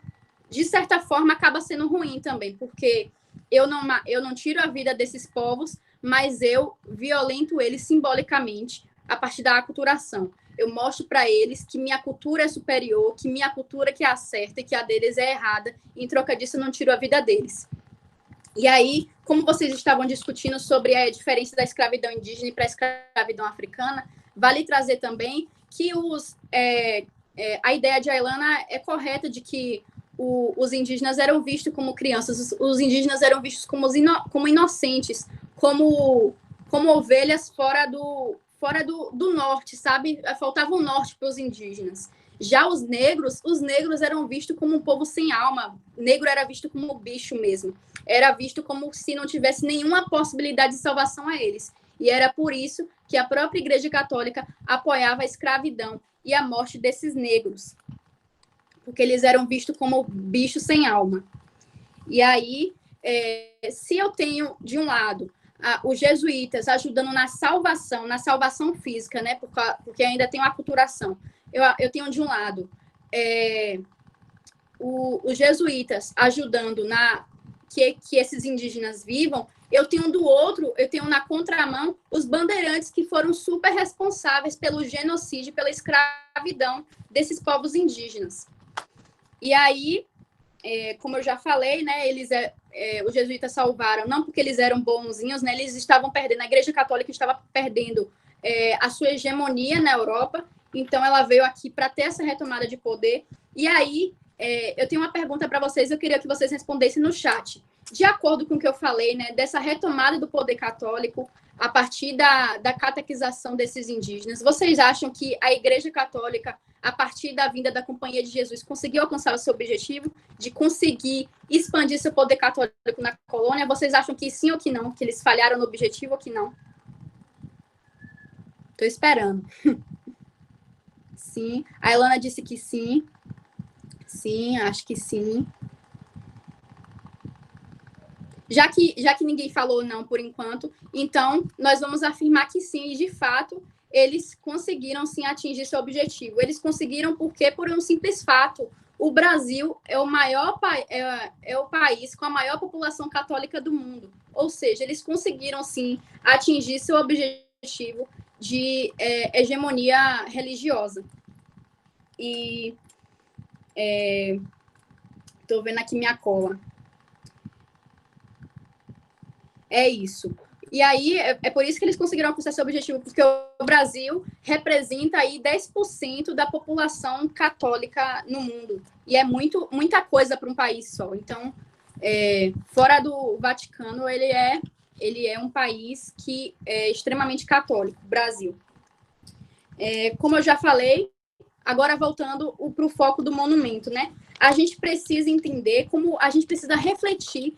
de certa forma, acaba sendo ruim também, porque eu não tiro a vida desses povos, mas eu violento eles simbolicamente a partir da aculturação. Eu mostro para eles que minha cultura é superior, que minha cultura que é a certa e que a deles é errada. Em troca disso, eu não tiro a vida deles. E aí, como vocês estavam discutindo sobre a diferença da escravidão indígena para a escravidão africana, vale trazer também que a ideia de Ailana é correta de que os indígenas eram vistos como crianças, os indígenas eram vistos como inocentes, como ovelhas fora do norte, sabe? Faltava um norte para os indígenas. Já os negros eram vistos como um povo sem alma. Negro era visto como bicho mesmo. Era visto como se não tivesse nenhuma possibilidade de salvação a eles. E era por isso que a própria Igreja Católica apoiava a escravidão e a morte desses negros. Porque eles eram vistos como bichos sem alma. E aí, se eu tenho, de um lado, os jesuítas ajudando na salvação física, né? Porque ainda tem uma aculturação. Eu tenho, de um lado, os jesuítas ajudando que esses indígenas vivam, eu tenho na contramão os bandeirantes que foram super responsáveis pelo genocídio, pela escravidão desses povos indígenas. E aí, como eu já falei, né, os jesuítas salvaram, não porque eles eram bonzinhos, né, eles estavam perdendo, a Igreja Católica estava perdendo a sua hegemonia na Europa, então ela veio aqui para ter essa retomada de poder. E aí, eu tenho uma pergunta para vocês, eu queria que vocês respondessem no chat. De acordo com o que eu falei, né, dessa retomada do poder católico, a partir da catequização desses indígenas, vocês acham que a Igreja Católica, a partir da vinda da Companhia de Jesus, conseguiu alcançar o seu objetivo de conseguir expandir seu poder católico na colônia? Vocês acham que sim ou que não? Que eles falharam no objetivo ou que não? Estou esperando. Sim. A Elana disse que sim. Sim, acho que sim. Já que ninguém falou não por enquanto, então nós vamos afirmar que sim, e de fato eles conseguiram sim atingir seu objetivo. Eles conseguiram porque, por um simples fato, o Brasil é o país com a maior população católica do mundo. Ou seja, eles conseguiram sim atingir seu objetivo de hegemonia religiosa. E estou vendo aqui minha cola. É isso. E aí, é por isso que eles conseguiram alcançar esse objetivo, porque o Brasil representa aí 10% da população católica no mundo. E é muita coisa para um país só. Então, fora do Vaticano, ele é um país que é extremamente católico, Brasil. Como eu já falei, agora voltando para o foco do monumento, né? A gente precisa entender como a gente precisa refletir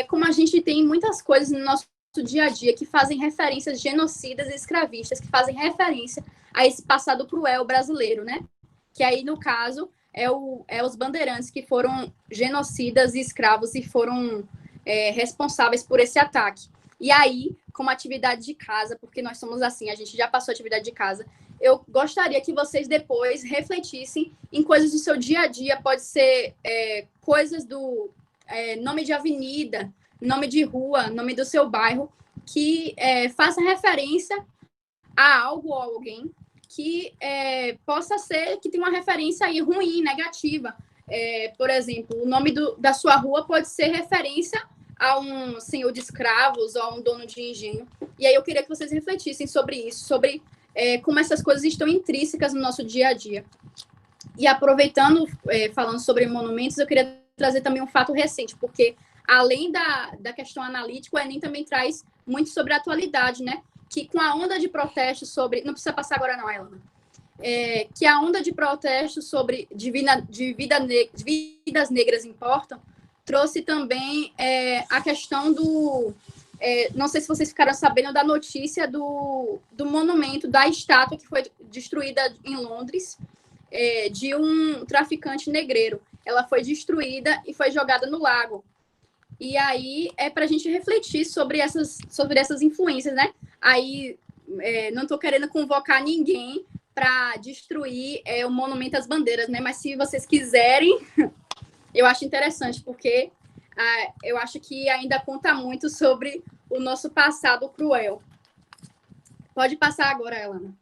como a gente tem muitas coisas no nosso dia a dia que fazem referências genocidas e escravistas, que fazem referência a esse passado cruel brasileiro, né? Que aí, no caso, os bandeirantes que foram genocidas e escravos e foram responsáveis por esse ataque. E aí, como atividade de casa, porque nós somos assim, a gente já passou a atividade de casa, eu gostaria que vocês depois refletissem em coisas do seu dia a dia, pode ser coisas do nome de avenida, nome de rua, nome do seu bairro, que faça referência a algo ou alguém que possa ser, que tem uma referência aí ruim, negativa. Por exemplo, o nome da sua rua pode ser referência a um senhor de escravos ou a um dono de engenho. E aí eu queria que vocês refletissem sobre isso, sobre como essas coisas estão intrínsecas no nosso dia a dia. E aproveitando, falando sobre monumentos, eu queria trazer também um fato recente, porque além da questão analítica, o Enem também traz muito sobre a atualidade, né? Que com a onda de protestos sobre... Não precisa passar agora não, Elana. Que a onda de protestos sobre vidas negras importam, trouxe também a questão do... não sei se vocês ficaram sabendo da notícia do monumento, da estátua que foi destruída em Londres, de um traficante negreiro. Ela foi destruída e foi jogada no lago. E aí para a gente refletir sobre essas influências, né? Aí não estou querendo convocar ninguém para destruir o monumento às bandeiras, né? Mas se vocês quiserem, eu acho interessante, porque eu acho que ainda conta muito sobre o nosso passado cruel. Pode passar agora, Elana.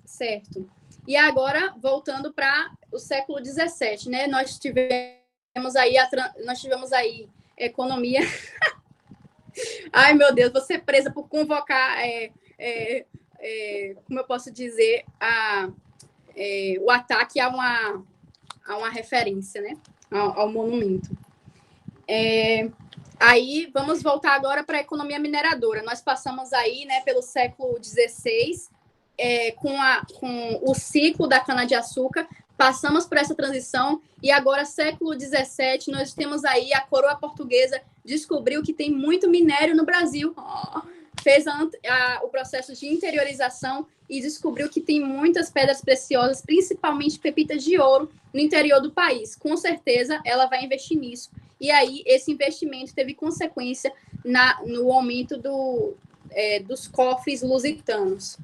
Certo. E agora, voltando para o século XVII, né? Nós tivemos aí economia. Ai, meu Deus, vou ser presa por convocar, como eu posso dizer, o ataque a uma referência, né? Ao monumento. Aí, vamos voltar agora para a economia mineradora. Nós passamos aí, né, pelo século XVI, com o ciclo da cana-de-açúcar, passamos por essa transição, e agora, século XVII, nós temos aí a coroa portuguesa descobriu que tem muito minério no Brasil. Fez o processo de interiorização e descobriu que tem muitas pedras preciosas, principalmente pepitas de ouro, no interior do país. Com certeza, ela vai investir nisso. E aí, esse investimento teve consequência no aumento dos cofres lusitanos.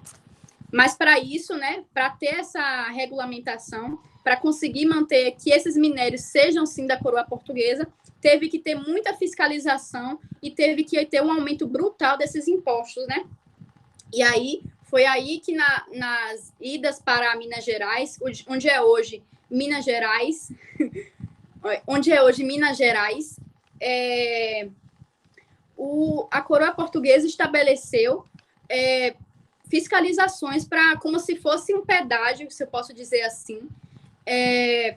Mas para isso, né, para ter essa regulamentação, para conseguir manter que esses minérios sejam sim da coroa portuguesa, teve que ter muita fiscalização e teve que ter um aumento brutal desses impostos, né? E aí foi aí que nas idas para Minas Gerais, onde é hoje Minas Gerais, a coroa portuguesa estabeleceu fiscalizações para, como se fosse um pedágio, se eu posso dizer assim,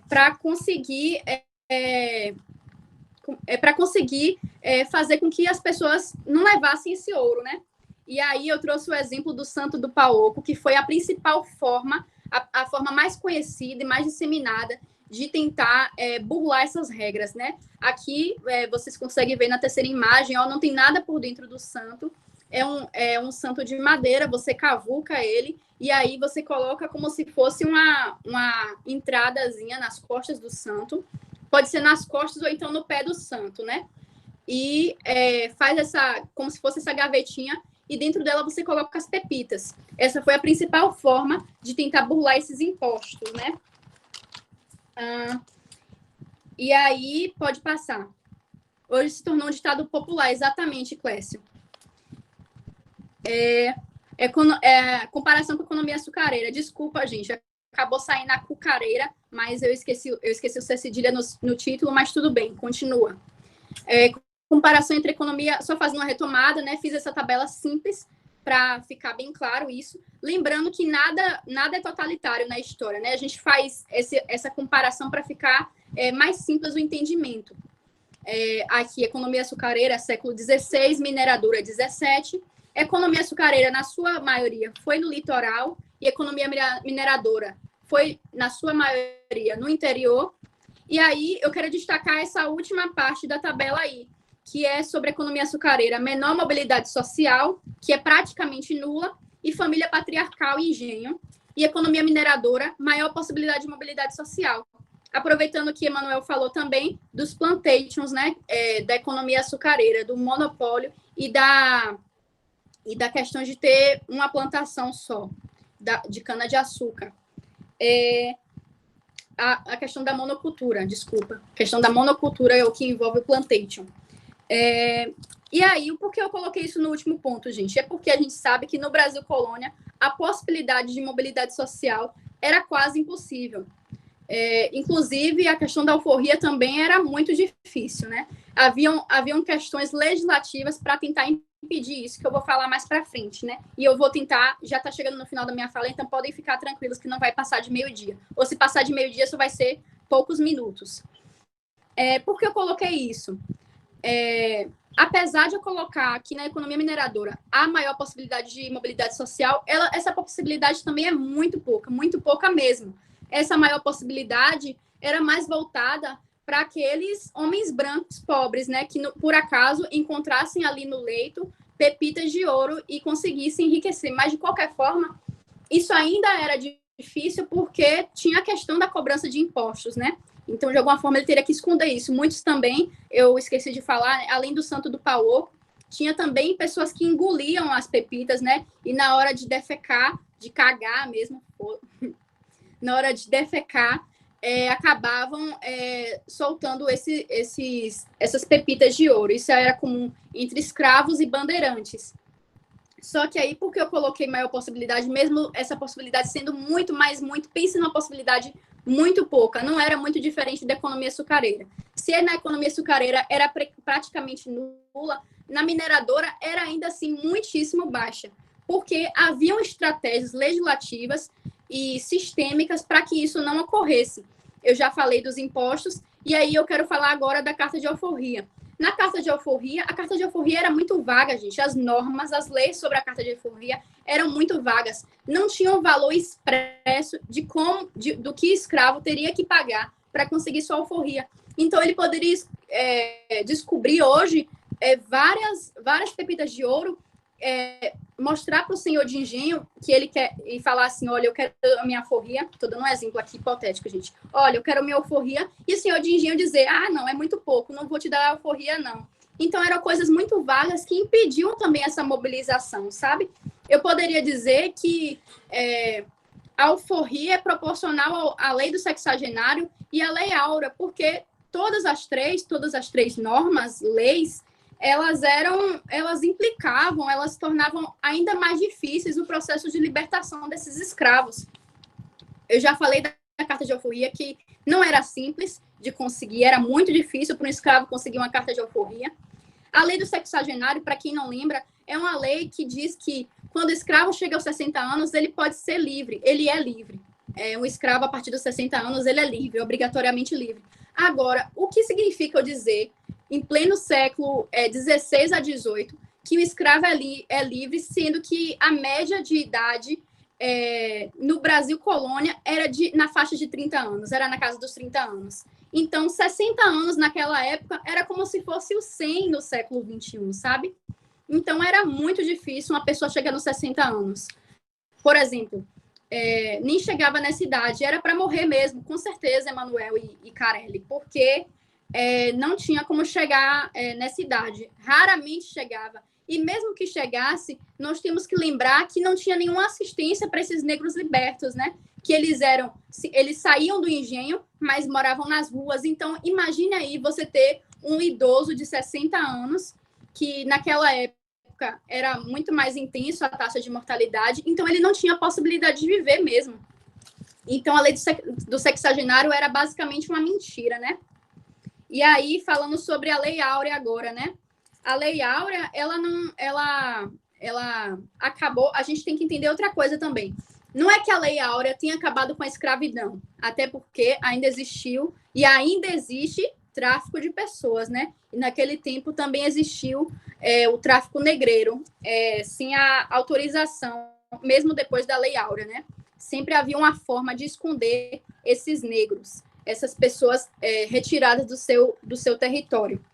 para conseguir fazer com que as pessoas não levassem esse ouro, né? E aí eu trouxe o exemplo do Santo do Paoco, que foi a principal forma, a forma mais conhecida e mais disseminada de tentar burlar essas regras, né? Aqui vocês conseguem ver na terceira imagem, ó, não tem nada por dentro do santo, é um santo de madeira, você cavuca ele, e aí você coloca como se fosse uma entradazinha nas costas do santo, pode ser nas costas ou então no pé do santo, né? E faz como se fosse essa gavetinha, e dentro dela você coloca as pepitas. Essa foi a principal forma de tentar burlar esses impostos, né? E aí, pode passar. Hoje se tornou um ditado popular, exatamente, Clécio. Comparação com a economia açucareira. Desculpa, gente, acabou saindo a cucareira, mas eu esqueci o C cedilha no título, mas tudo bem, continua. Comparação entre economia, só fazendo uma retomada, né? Fiz essa tabela simples para ficar bem claro isso. Lembrando que nada é totalitário na história, né? A gente faz essa comparação para ficar mais simples o entendimento. Aqui, economia açucareira, século XVI, mineradora, 17. Economia açucareira, na sua maioria, foi no litoral, e economia mineradora foi, na sua maioria, no interior. E aí, eu quero destacar essa última parte da tabela aí, que é sobre economia açucareira, menor mobilidade social, que é praticamente nula, e família patriarcal e engenho. E economia mineradora, maior possibilidade de mobilidade social. Aproveitando que Emanuel falou também dos plantations, né, da economia açucareira, do monopólio e da questão de ter uma plantação só, de cana-de-açúcar. A questão da monocultura, desculpa. A questão da monocultura é o que envolve o plantation. E aí, por que eu coloquei isso no último ponto, gente? É porque a gente sabe que no Brasil colônia, a possibilidade de mobilidade social era quase impossível. Inclusive, a questão da alforria também era muito difícil, né? Haviam questões legislativas para tentar impedir isso, que eu vou falar mais para frente, né? E eu vou tentar, já está chegando no final da minha fala, então podem ficar tranquilos que não vai passar de meio-dia. Ou se passar de meio-dia, só vai ser poucos minutos. Por que eu coloquei isso? Apesar de eu colocar aqui na economia mineradora a maior possibilidade de mobilidade social, essa possibilidade também é muito pouca mesmo. Essa maior possibilidade era mais voltada para aqueles homens brancos pobres, né, que por acaso encontrassem ali no leito pepitas de ouro e conseguissem enriquecer. Mas, de qualquer forma, isso ainda era difícil porque tinha a questão da cobrança de impostos, né? Então, de alguma forma, ele teria que esconder isso. Muitos também, eu esqueci de falar, além do Santo do Paoco, tinha também pessoas que engoliam as pepitas, né? E na hora de defecar, de cagar mesmo, na hora de defecar, acabavam soltando essas pepitas de ouro. Isso era comum entre escravos e bandeirantes. Só que aí, porque eu coloquei maior possibilidade, mesmo essa possibilidade sendo muito, pense numa possibilidade muito pouca, não era muito diferente da economia açucareira. Se na economia açucareira era praticamente nula, na mineradora era ainda assim muitíssimo baixa, porque haviam estratégias legislativas e sistêmicas para que isso não ocorresse. Eu já falei dos impostos, e aí eu quero falar agora da carta de alforria. Na carta de alforria, a carta de alforria era muito vaga, gente. As normas, as leis sobre a carta de alforria eram muito vagas. Não tinham valor expresso do que escravo teria que pagar para conseguir sua alforria. Então, ele poderia descobrir hoje várias pepitas de ouro, mostrar para o senhor de engenho que ele quer e falar assim, olha, eu quero a minha alforria, estou dando um exemplo aqui hipotético, gente, olha, eu quero a minha alforria, e o senhor de engenho dizer, não, é muito pouco, não vou te dar a alforria, não. Então, eram coisas muito vagas que impediam também essa mobilização, sabe? eu poderia dizer que a alforria é proporcional à lei do sexagenário e à lei áurea, porque todas as três normas, leis, elas implicavam, elas tornavam ainda mais difíceis o processo de libertação desses escravos. Eu já falei da carta de alforria, que não era simples de conseguir, era muito difícil para um escravo conseguir uma carta de alforria. A lei do sexagenário, para quem não lembra, é uma lei que diz que quando o escravo chega aos 60 anos, ele pode ser livre, ele é livre. Um escravo, a partir dos 60 anos, ele é livre, obrigatoriamente livre. Agora, o que significa eu dizer, em pleno século 16 a 18, que o escravo é livre, sendo que a média de idade no Brasil colônia era na faixa de 30 anos, era na casa dos 30 anos. Então, 60 anos naquela época era como se fosse o 100 no século 21, sabe? Então, era muito difícil uma pessoa chegar nos 60 anos. Por exemplo, nem chegava nessa idade, era para morrer mesmo, com certeza, Emanuel e Carelli, porque não tinha como chegar nessa idade. Raramente chegava. E mesmo que chegasse, nós temos que lembrar que não tinha nenhuma assistência para esses negros libertos, né? Que eles saíam do engenho, mas moravam nas ruas. Então, imagine aí você ter um idoso de 60 anos, que naquela época era muito mais intenso a taxa de mortalidade, então ele não tinha possibilidade de viver mesmo. Então, a lei do sexagenário era basicamente uma mentira, né? E aí, falando sobre a Lei Áurea agora, né? A Lei Áurea, ela acabou... A gente tem que entender outra coisa também. Não é que a Lei Áurea tenha acabado com a escravidão, até porque ainda existiu e ainda existe tráfico de pessoas, né? E naquele tempo também existiu o tráfico negreiro, sem a autorização, mesmo depois da Lei Áurea, né? Sempre havia uma forma de esconder esses negros, essas pessoas retiradas do seu território.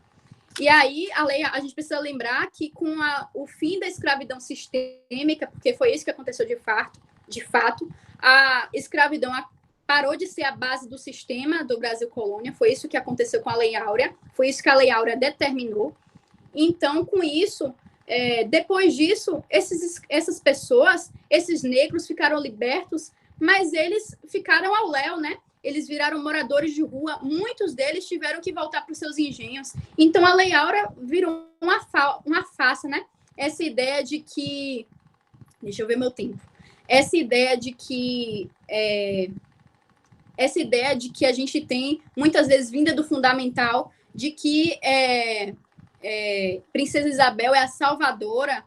E aí, a gente precisa lembrar que com o fim da escravidão sistêmica, porque foi isso que aconteceu de fato, a escravidão parou de ser a base do sistema do Brasil colônia, foi isso que aconteceu com a Lei Áurea, foi isso que a Lei Áurea determinou. Então, com isso, depois disso, essas pessoas, esses negros ficaram libertos, mas eles ficaram ao léu, né? Eles viraram moradores de rua, muitos deles tiveram que voltar para os seus engenhos. Então, a Lei Áurea virou uma farsa, né? Essa ideia de que... Deixa eu ver meu tempo. Essa ideia de que a gente tem, muitas vezes, vinda do fundamental, de que Princesa Isabel é a salvadora,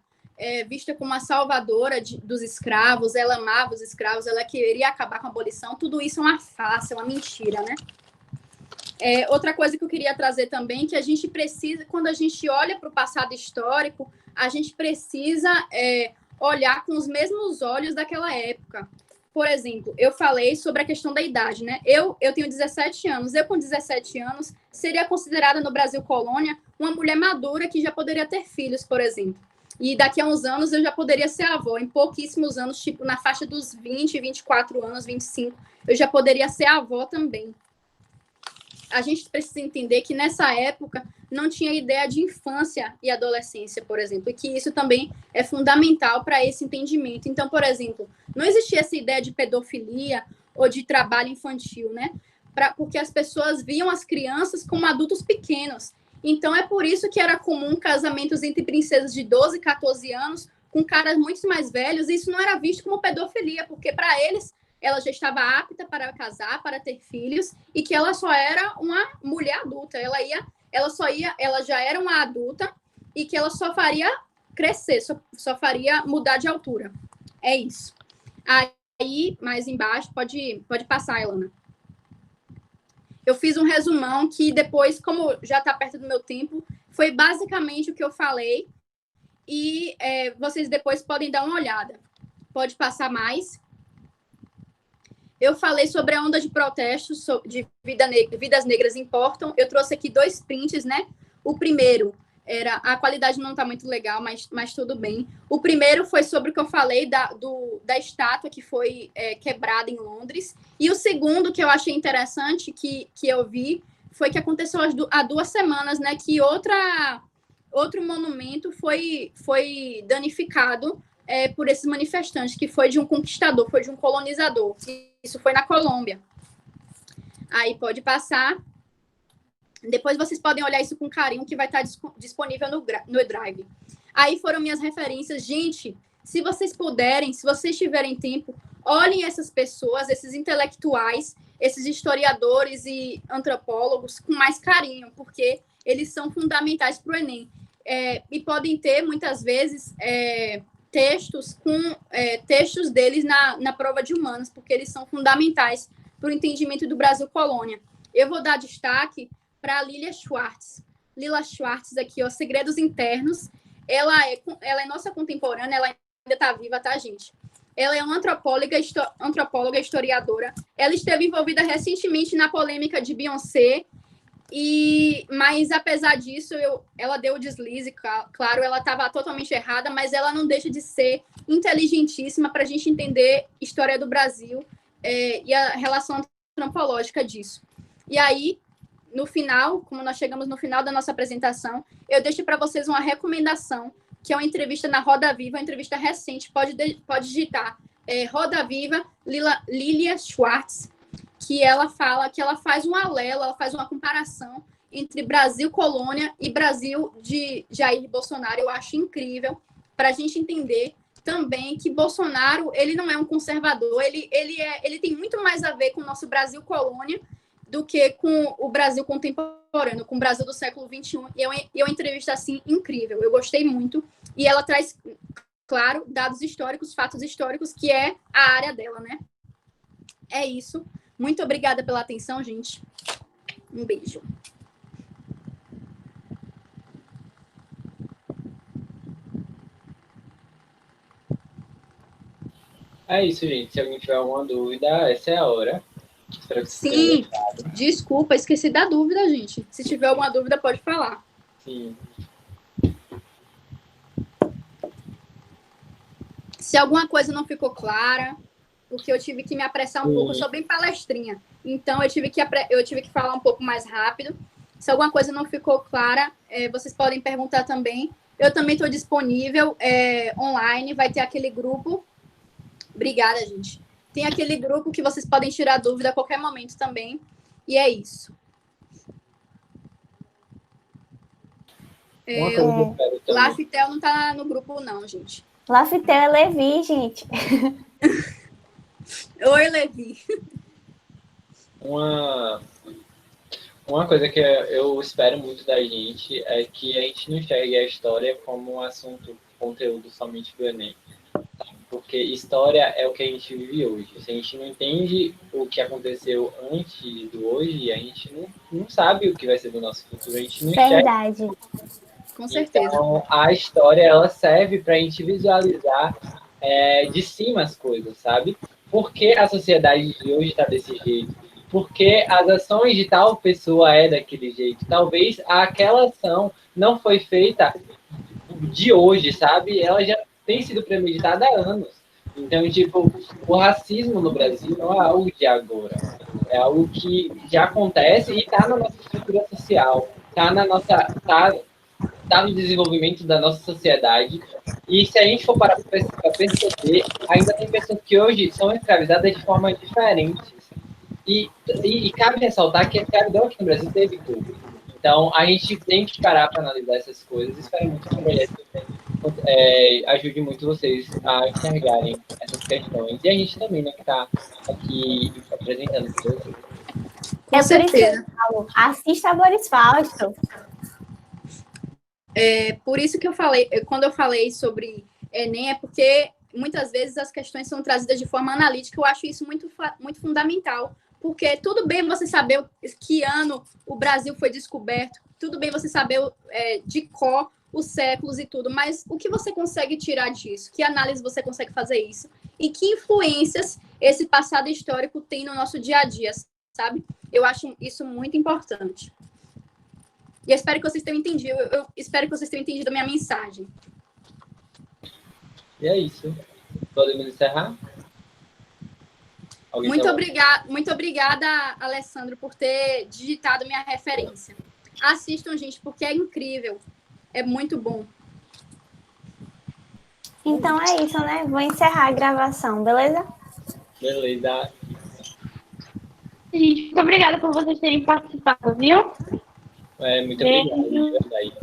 vista como a salvadora dos escravos, ela amava os escravos, ela queria acabar com a abolição, tudo isso é uma farsa, é uma mentira, né? Outra coisa que eu queria trazer também, que a gente precisa, quando a gente olha para o passado histórico, a gente precisa olhar com os mesmos olhos daquela época. Por exemplo, eu falei sobre a questão da idade, né? Eu tenho 17 anos. Eu, com 17 anos, seria considerada no Brasil colônia uma mulher madura que já poderia ter filhos, por exemplo. E daqui a uns anos eu já poderia ser avó. Em pouquíssimos anos, tipo na faixa dos 20, 24 anos, 25, eu já poderia ser avó também. A gente precisa entender que nessa época não tinha ideia de infância e adolescência, por exemplo, e que isso também é fundamental para esse entendimento. Então, por exemplo, não existia essa ideia de pedofilia ou de trabalho infantil, né? Porque as pessoas viam as crianças como adultos pequenos. Então, é por isso que era comum casamentos entre princesas de 12, 14 anos com caras muito mais velhos, e isso não era visto como pedofilia, porque para eles ela já estava apta para casar, para ter filhos, e que ela só era uma mulher adulta. Ela já era uma adulta e que ela só faria crescer, só faria mudar de altura. É isso. Aí, mais embaixo, pode passar, Elana. Eu fiz um resumão que depois, como já está perto do meu tempo, foi basicamente o que eu falei, e vocês depois podem dar uma olhada. Pode passar mais. Eu falei sobre a onda de protestos de vidas negras importam. Eu trouxe aqui 2 prints, né? O primeiro era... A qualidade não está muito legal, mas tudo bem. O primeiro foi sobre o que eu falei da estátua que foi quebrada em Londres. E o segundo, que eu achei interessante, que eu vi, foi que aconteceu há 2 semanas, né? Que outro monumento foi danificado por esses manifestantes, que foi de um conquistador, foi de um colonizador. Isso foi na Colômbia. Aí pode passar. Depois vocês podem olhar isso com carinho, que vai estar disponível no Drive. Aí foram minhas referências. Gente, se vocês puderem, se vocês tiverem tempo, olhem essas pessoas, esses intelectuais, esses historiadores e antropólogos com mais carinho, porque eles são fundamentais para o Enem. E podem ter, muitas vezes, textos deles na prova de humanas, porque eles são fundamentais para o entendimento do Brasil colônia. Eu vou dar destaque para a Lilia Schwartz. Lila Schwartz aqui, ó, Segredos Internos. Ela é nossa contemporânea, ela ainda está viva, tá, gente? Ela é uma antropóloga, historiadora. Ela esteve envolvida recentemente na polêmica de Beyoncé, mas apesar disso, ela deu o deslize, claro, ela estava totalmente errada, mas ela não deixa de ser inteligentíssima para a gente entender a história do Brasil e a relação antropológica disso. E aí, no final, como nós chegamos no final da nossa apresentação, eu deixo para vocês uma recomendação, que é uma entrevista na Roda Viva, uma entrevista recente, pode digitar Roda Viva, Lilia Schwartz, que ela faz um alelo, ela faz uma comparação entre Brasil colônia e Brasil de Jair Bolsonaro. Eu acho incrível, para a gente entender também que Bolsonaro, ele não é um conservador, ele tem muito mais a ver com o nosso Brasil colônia do que com o Brasil contemporâneo, com o Brasil do século XXI. E é uma entrevista, assim, incrível. Eu gostei muito. E ela traz, claro, dados históricos, fatos históricos, que é a área dela, né? É isso. Muito obrigada pela atenção, gente. Um beijo. É isso, gente. Se alguém tiver alguma dúvida, essa é a hora. Espero que Sim, desculpa, esqueci da dúvida, gente. Se tiver alguma dúvida, pode falar. Sim. Se alguma coisa não ficou clara, porque eu tive que me apressar um pouco, eu sou bem palestrinha. Então, eu tive que falar um pouco mais rápido. Se alguma coisa não ficou clara, vocês podem perguntar também. Eu também estou disponível online, vai ter aquele grupo. Obrigada, gente. Tem aquele grupo que vocês podem tirar dúvida a qualquer momento também. E é isso. Laftel não está no grupo, não, gente. Laftel é Levi, gente. Oi, Levi. Uma coisa que eu espero muito da gente é que a gente não enxergue a história como um assunto, conteúdo somente do Enem. Porque história é o que a gente vive hoje. Se a gente não entende o que aconteceu antes do hoje, a gente não sabe o que vai ser do nosso futuro. A gente não enxerga. Verdade. Com certeza. Então, a história, ela serve para a gente visualizar de cima as coisas, sabe? Por que a sociedade de hoje está desse jeito? Por que as ações de tal pessoa é daquele jeito? Talvez aquela ação não foi feita de hoje, sabe? Ela já tem sido premeditada há anos. Então, tipo, o racismo no Brasil não é algo de agora. É algo que já acontece e está na nossa estrutura social, está no desenvolvimento da nossa sociedade. E se a gente for parar para perceber, ainda tem pessoas que hoje são escravizadas de formas diferentes. E cabe ressaltar que a escravidão aqui no Brasil teve tudo. Então, a gente tem que parar para analisar essas coisas. Espero muito que o projeto ajude muito vocês a enxergarem essas questões. E a gente também, né, que está aqui apresentando para vocês. Com certeza. Assista a Boris Fausto. Por isso que eu falei, quando eu falei sobre Enem, é porque muitas vezes as questões são trazidas de forma analítica. Eu acho isso muito, muito fundamental. Porque tudo bem você saber que ano o Brasil foi descoberto, tudo bem você saber de cor os séculos e tudo, mas o que você consegue tirar disso? Que análise você consegue fazer isso? E que influências esse passado histórico tem no nosso dia a dia, sabe? Eu acho isso muito importante. E eu espero que vocês tenham entendido. Eu espero que vocês tenham entendido a minha mensagem. E é isso. Podemos encerrar? Muito obrigada, Alessandro, por ter digitado minha referência. Assistam, gente, porque é incrível. É muito bom. Então é isso, né? Vou encerrar a gravação, beleza? Beleza. Gente, muito obrigada por vocês terem participado, viu? Muito obrigado, de verdade.